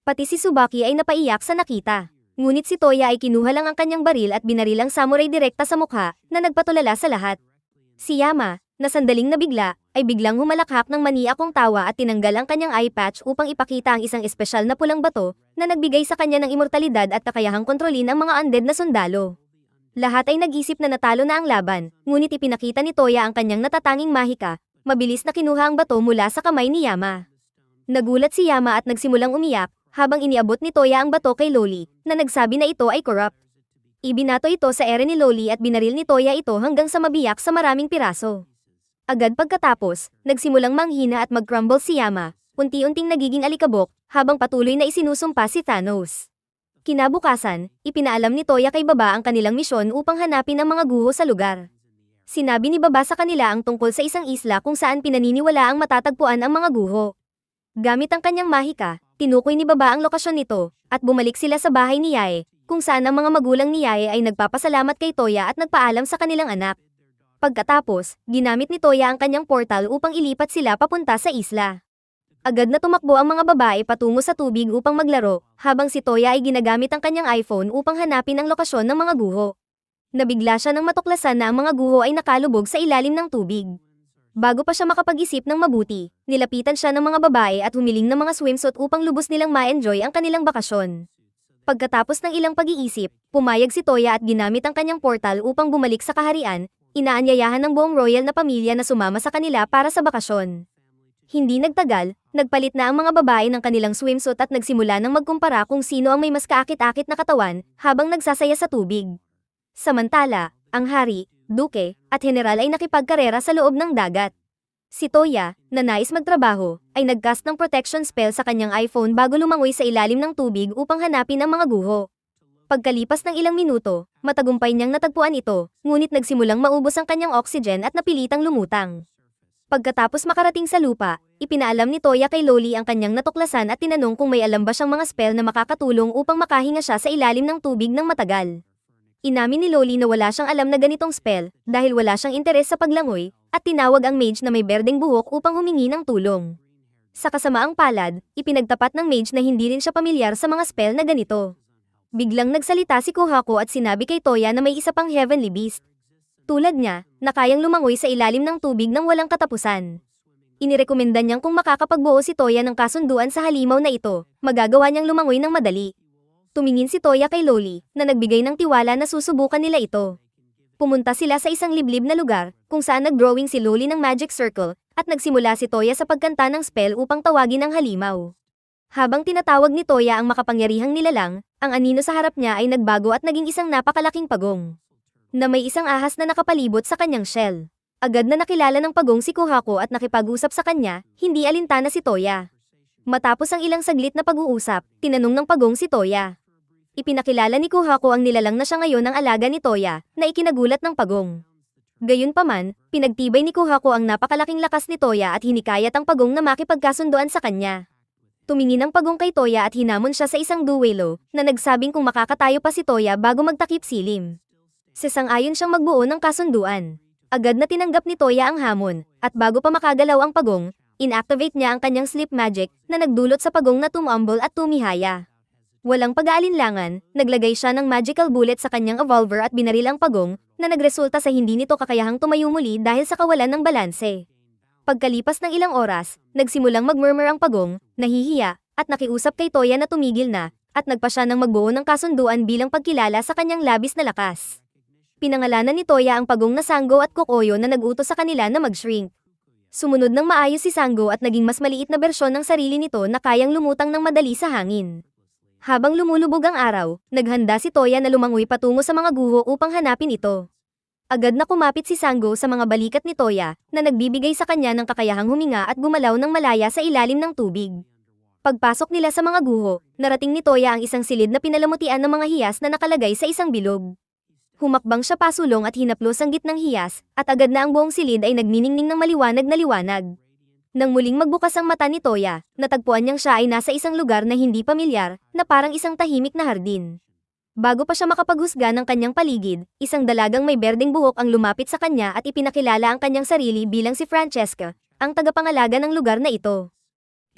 Pati si Tsubaki ay napaiyak sa nakita. Ngunit si Toya ay kinuha lang ang kanyang baril at binaril ang samurai direkta sa mukha, na nagpatulala sa lahat. Si Yama, na sandaling nabigla, ay biglang humalakhak ng maniakong tawa at tinanggal ang kanyang eye patch upang ipakita ang isang espesyal na pulang bato, na nagbigay sa kanya ng immortalidad at kakayahang kontrolin ang mga undead na sundalo. Lahat ay nag-isip na natalo na ang laban, ngunit ipinakita ni Toya ang kanyang natatanging mahika, mabilis na kinuha ang bato mula sa kamay ni Yama. Nagulat si Yama at nagsimulang umiyak, habang iniabot ni Toya ang bato kay Loli, na nagsabi na ito ay corrupt. Ibinato ito sa ere ni Loli at binaril ni Toya ito hanggang sa mabiyak sa maraming piraso. Agad pagkatapos, nagsimulang manghina at mag-crumble si Yama, unti-unting nagiging alikabok, habang patuloy na isinusumpa si Thanos. Kinabukasan, ipinaalam ni Toya kay Baba ang kanilang misyon upang hanapin ang mga guho sa lugar. Sinabi ni Baba sa kanila ang tungkol sa isang isla kung saan pinaniniwala ang matatagpuan ang mga guho. Gamit ang kanyang mahika, tinukoy ni Baba ang lokasyon nito, at bumalik sila sa bahay ni Yae, kung saan ang mga magulang ni Yae ay nagpapasalamat kay Toya at nagpaalam sa kanilang anak. Pagkatapos, ginamit ni Toya ang kanyang portal upang ilipat sila papunta sa isla. Agad na tumakbo ang mga babae patungo sa tubig upang maglaro, habang si Toya ay ginagamit ang kanyang iPhone upang hanapin ang lokasyon ng mga guho. Nabigla siya nang matuklasan na ang mga guho ay nakalubog sa ilalim ng tubig. Bago pa siya makapag-isip ng mabuti, nilapitan siya ng mga babae at humiling ng mga swimsuit upang lubos nilang ma-enjoy ang kanilang bakasyon. Pagkatapos ng ilang pag-iisip, pumayag si Toya at ginamit ang kanyang portal upang bumalik sa kaharian, inaanyayahan ng buong royal na pamilya na sumama sa kanila para sa bakasyon. Hindi nagtagal, nagpalit na ang mga babae ng kanilang swimsuit at nagsimula ng magkumpara kung sino ang may mas kaakit-akit na katawan habang nagsasaya sa tubig. Samantala, ang hari, duke, at general ay nakipagkarera sa loob ng dagat. Si Toya, na nais magtrabaho, ay nagcast ng protection spell sa kanyang iPhone bago lumangoy sa ilalim ng tubig upang hanapin ang mga guho. Pagkalipas ng ilang minuto, matagumpay niyang natagpuan ito, ngunit nagsimulang maubos ang kanyang oxygen at napilitang lumutang. Pagkatapos makarating sa lupa, ipinaalam ni Toya kay Loli ang kanyang natuklasan at tinanong kung may alam ba siyang mga spell na makakatulong upang makahinga siya sa ilalim ng tubig ng matagal. Inamin ni Loli na wala siyang alam na ganitong spell dahil wala siyang interes sa paglangoy, at tinawag ang mage na may berdeng buhok upang humingi ng tulong. Sa kasamaang palad, ipinagtapat ng mage na hindi rin siya pamilyar sa mga spell na ganito. Biglang nagsalita si Kuhako at sinabi kay Toya na may isa pang heavenly beast. Tulad niya, na kayang lumangoy sa ilalim ng tubig nang walang katapusan. Inirekomenda niyang kung makakapagbuo si Toya ng kasunduan sa halimaw na ito, magagawa niyang lumangoy ng madali. Tumingin si Toya kay Loli, na nagbigay ng tiwala na susubukan nila ito. Pumunta sila sa isang liblib na lugar, kung saan nag-drawing si Loli ng magic circle, at nagsimula si Toya sa pagkanta ng spell upang tawagin ang halimaw. Habang tinatawag ni Toya ang makapangyarihang nilalang, ang anino sa harap niya ay nagbago at naging isang napakalaking pagong, na may isang ahas na nakapalibot sa kanyang shell. Agad na nakilala ng pagong si Kuhako at nakipag-usap sa kanya, hindi alintana si Toya. Matapos ang ilang saglit na pag-uusap, tinanong ng pagong si Toya. Ipinakilala ni Kuhako ang nilalang na siya ngayon ang alaga ni Toya, na ikinagulat ng pagong. Gayunpaman, pinagtibay ni Kuhako ang napakalaking lakas ni Toya at hinikayat ang pagong na makipagkasunduan sa kanya. Tumingin ang pagong kay Toya at hinamon siya sa isang duwelo, na nagsabing kung makakatayo pa si Toya bago magtakip silim. Sesang-ayon siyang magbuo ng kasunduan. Agad na tinanggap ni Toya ang hamon, at bago pa makagalaw ang pagong, inactivate niya ang kanyang sleep magic, na nagdulot sa pagong na tumumble at tumihaya. Walang pag-aalinlangan, naglagay siya ng magical bullet sa kanyang evolver at binaril ang pagong, na nagresulta sa hindi nito kakayahang tumayo muli dahil sa kawalan ng balanse. Pagkalipas ng ilang oras, nagsimulang magmurmur ang pagong, nahihiya, at nakiusap kay Toya na tumigil na, at nagpa siya ng magbuo ng kasunduan bilang pagkilala sa kanyang labis na lakas. Pinangalanan ni Toya ang pagong na Sango at Kokoyo na nag-utos sa kanila na mag-shrink. Sumunod ng maayos si Sango at naging mas maliit na bersyon ng sarili nito na kayang lumutang ng madali sa hangin. Habang lumulubog ang araw, naghanda si Toya na lumangoy patungo sa mga guho upang hanapin ito. Agad na kumapit si Sango sa mga balikat ni Toya, na nagbibigay sa kanya ng kakayahang huminga at gumalaw ng malaya sa ilalim ng tubig. Pagpasok nila sa mga guho, narating ni Toya ang isang silid na pinalamutian ng mga hiyas na nakalagay sa isang bilog. Humakbang siya pasulong at hinaplos ang gitnang hiyas, at agad na ang buong silid ay nagniningning ng maliwanag na liwanag. Nang muling magbukas ang mata ni Toya, natagpuan niyang siya ay nasa isang lugar na hindi pamilyar, na parang isang tahimik na hardin. Bago pa siya makapaghusga ng kanyang paligid, isang dalagang may berdeng buhok ang lumapit sa kanya at ipinakilala ang kanyang sarili bilang si Francesca, ang tagapangalaga ng lugar na ito.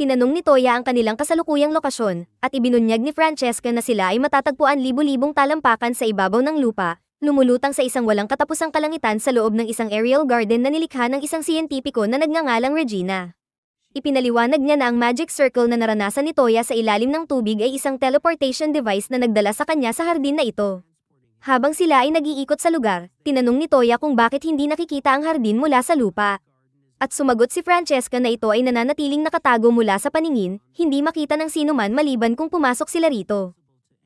Tinanong ni Toya ang kanilang kasalukuyang lokasyon, at ibinunyag ni Francesca na sila ay matatagpuan libu-libong talampakan sa ibabaw ng lupa, lumulutang sa isang walang katapusang kalangitan sa loob ng isang aerial garden na nilikha ng isang siyentipiko na nagngangalang Regina. Ipinaliwanag niya na ang magic circle na naranasan ni Toya sa ilalim ng tubig ay isang teleportation device na nagdala sa kanya sa hardin na ito. Habang sila ay nag-iikot sa lugar, tinanong ni Toya kung bakit hindi nakikita ang hardin mula sa lupa. At sumagot si Francesca na ito ay nananatiling nakatago mula sa paningin, hindi makita ng sinuman maliban kung pumasok sila rito.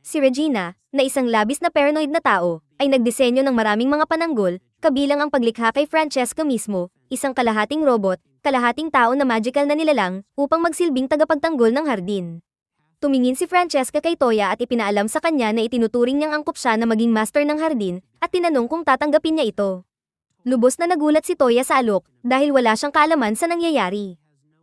Si Regina, na isang labis na paranoid na tao, ay nagdisenyo ng maraming mga pananggol, kabilang ang paglikha kay Francesca mismo, isang kalahating robot, kalahating tao na magical na nilalang, upang magsilbing tagapagtanggol ng hardin. Tumingin si Francesca kay Toya at ipinaalam sa kanya na itinuturing niyang angkop siya na maging master ng hardin, at tinanong kung tatanggapin niya ito. Lubos na nagulat si Toya sa alok, dahil wala siyang kaalaman sa nangyayari.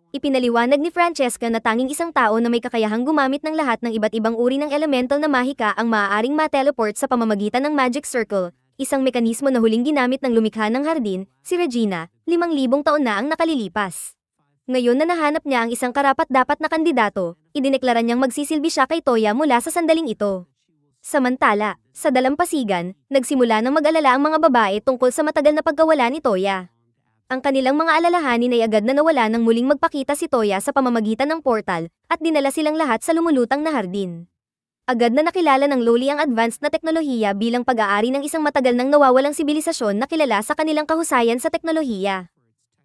Ipinaliwanag ni Francesca na tanging isang tao na may kakayahang gumamit ng lahat ng iba't ibang uri ng elemental na mahika ang maaaring ma-teleport sa pamamagitan ng Magic Circle, isang mekanismo na huling ginamit ng lumikha ng hardin, si Regina, 5,000 taon na ang nakalilipas. Ngayon na nahanap niya ang isang karapat-dapat na kandidato, idineklara niyang magsisilbi siya kay Toya mula sa sandaling ito. Samantala, sa dalampasigan, nagsimula ng mag-alala ang mga babae tungkol sa matagal na pagkawala ni Toya. Ang kanilang mga alalahanin ay agad na nawala nang muling magpakita si Toya sa pamamagitan ng portal, at dinala silang lahat sa lumulutang na hardin. Agad na nakilala ng Loli ang advanced na teknolohiya bilang pag-aari ng isang matagal nang nawawalang sibilisasyon na kilala sa kanilang kahusayan sa teknolohiya.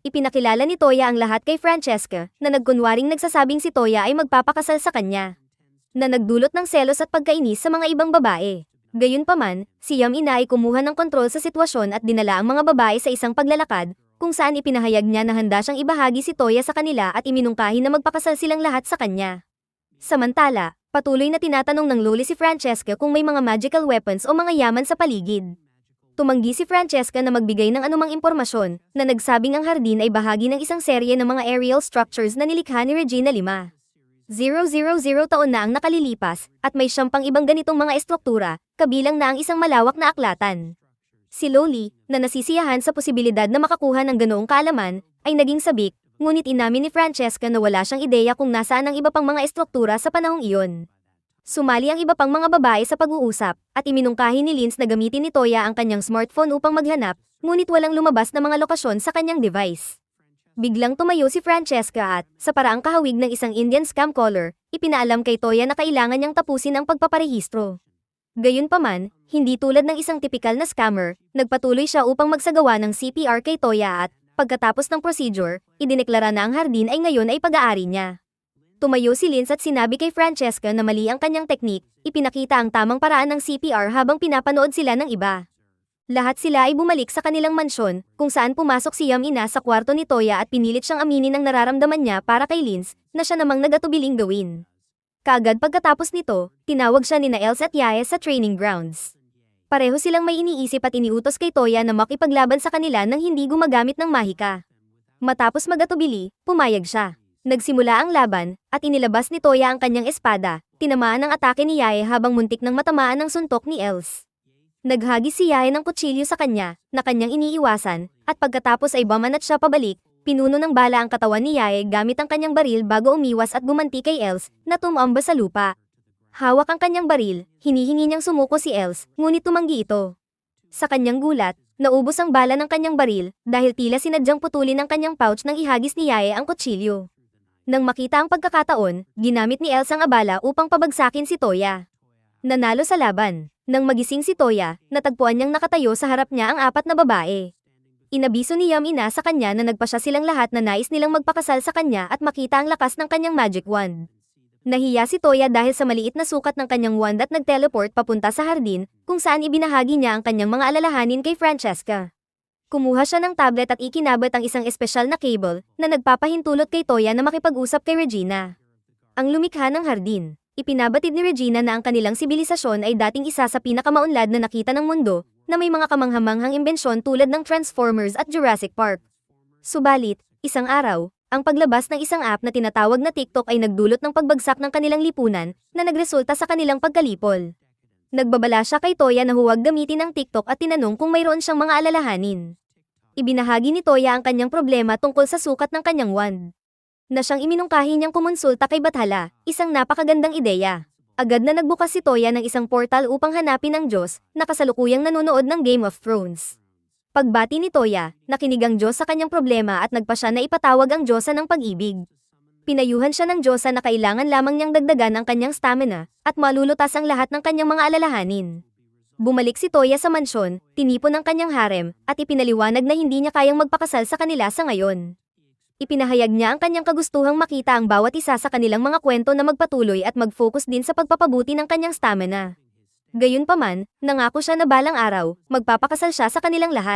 Ipinakilala ni Toya ang lahat kay Francesca, na nagkunwaring nagsasabing si Toya ay magpapakasal sa kanya, na nagdulot ng selos at pagkainis sa mga ibang babae. Gayunpaman, si Yamina ay kumuha ng kontrol sa sitwasyon at dinala ang mga babae sa isang paglalakad, kung saan ipinahayag niya na handa siyang ibahagi si Toya sa kanila at iminungkahi na magpakasal silang lahat sa kanya. Samantala, patuloy na tinatanong ng Loli si Francesca kung may mga magical weapons o mga yaman sa paligid. Tumanggi si Francesca na magbigay ng anumang impormasyon, na nagsabing ang hardin ay bahagi ng isang serye ng mga aerial structures na nilikha ni Regina 5,000 taon na ang nakalilipas, at may 10 pang ibang ganitong mga estruktura, kabilang na ang isang malawak na aklatan. Si Loli, na nasisiyahan sa posibilidad na makakuha ng ganoong kaalaman, ay naging sabik, ngunit inamin ni Francesca na wala siyang ideya kung nasaan ang iba pang mga estruktura sa panahong iyon. Sumali ang iba pang mga babae sa pag-uusap, at iminungkahi ni Linz na gamitin ni Toya ang kanyang smartphone upang maghanap, ngunit walang lumabas na mga lokasyon sa kanyang device. Biglang tumayo si Francesca at, sa paraang kahawig ng isang Indian scam caller, ipinaalam kay Toya na kailangan niyang tapusin ang pagpaparehistro. Gayunpaman, hindi tulad ng isang tipikal na scammer, nagpatuloy siya upang magsagawa ng CPR kay Toya at, pagkatapos ng procedure, idineklara na ang hardin ay ngayon ay pag-aari niya. Tumayo si Linz at sinabi kay Francesca na mali ang kanyang teknik, ipinakita ang tamang paraan ng CPR habang pinapanood sila ng iba. Lahat sila ay bumalik sa kanilang mansyon, kung saan pumasok si Yamina sa kwarto ni Toya at pinilit siyang aminin ang nararamdaman niya para kay Linz, na siya namang nagatubiling gawin. Kaagad pagkatapos nito, tinawag siya nina Els at Yae sa training grounds. Pareho silang may iniisip at iniutos kay Toya na makipaglaban sa kanila nang hindi gumagamit ng mahika. Matapos magatubili, pumayag siya. Nagsimula ang laban, at inilabas ni Toya ang kanyang espada, tinamaan ang atake ni Yae habang muntik nang matamaan ng suntok ni Els. Naghagis si Yae ng kutsilyo sa kanya, na kanyang iniiwasan, at pagkatapos ay bumanat siya pabalik, pinuno ng bala ang katawan ni Yae gamit ang kanyang baril bago umiwas at gumanti kay Els, na tumamba sa lupa. Hawak ang kanyang baril, hinihingi niyang sumuko si Els, ngunit tumanggi ito. Sa kanyang gulat, naubos ang bala ng kanyang baril, dahil tila sinadyang putulin ang kanyang pouch nang ihagis ni Yae ang kutsilyo. Nang makita ang pagkakataon, ginamit ni Els ang abala upang pabagsakin si Toya. Nanalo sa laban. Nang magising si Toya, natagpuan niyang nakatayo sa harap niya ang 4 na babae. Inabiso ni Yamina sa kanya na nagpasya silang lahat na nais nilang magpakasal sa kanya at makita ang lakas ng kanyang magic wand. Nahiya si Toya dahil sa maliit na sukat ng kanyang wand at nag-teleport papunta sa hardin, kung saan ibinahagi niya ang kanyang mga alalahanin kay Francesca. Kumuha siya ng tablet at ikinabit ang isang espesyal na cable, na nagpapahintulot kay Toya na makipag-usap kay Regina. Ang lumikha ng hardin. Ipinabatid ni Regina na ang kanilang sibilisasyon ay dating isa sa pinakamaunlad na nakita ng mundo, na may mga kamanghamanghang imbensyon tulad ng Transformers at Jurassic Park. Subalit, isang araw, ang paglabas ng isang app na tinatawag na TikTok ay nagdulot ng pagbagsak ng kanilang lipunan, na nagresulta sa kanilang pagkalipol. Nagbabala siya kay Toya na huwag gamitin ang TikTok at tinanong kung mayroon siyang mga alalahanin. Ibinahagi ni Toya ang kanyang problema tungkol sa sukat ng kanyang wand, na siyang iminungkahi niyang kumonsulta kay Bathala, isang napakagandang ideya. Agad na nagbukas si Toya ng isang portal upang hanapin ang Diyos, na kasalukuyang nanonood ng Game of Thrones. Pagbati ni Toya, nakinig ang Diyos sa kanyang problema at nagpa siya na ipatawag ang Diyosa ng pag-ibig. Pinayuhan siya ng Diyosa na kailangan lamang niyang dagdagan ang kanyang stamina, at malulutas ang lahat ng kanyang mga alalahanin. Bumalik si Toya sa mansyon, tinipon ang kanyang harem, at ipinaliwanag na hindi niya kayang magpakasal sa kanila sa ngayon. Ipinahayag niya ang kanyang kagustuhang makita ang bawat isa sa kanilang mga kwento na magpatuloy at mag-focus din sa pagpapabuti ng kanyang stamina. Gayunpaman, nangako siya na balang araw, magpapakasal siya sa kanilang lahat.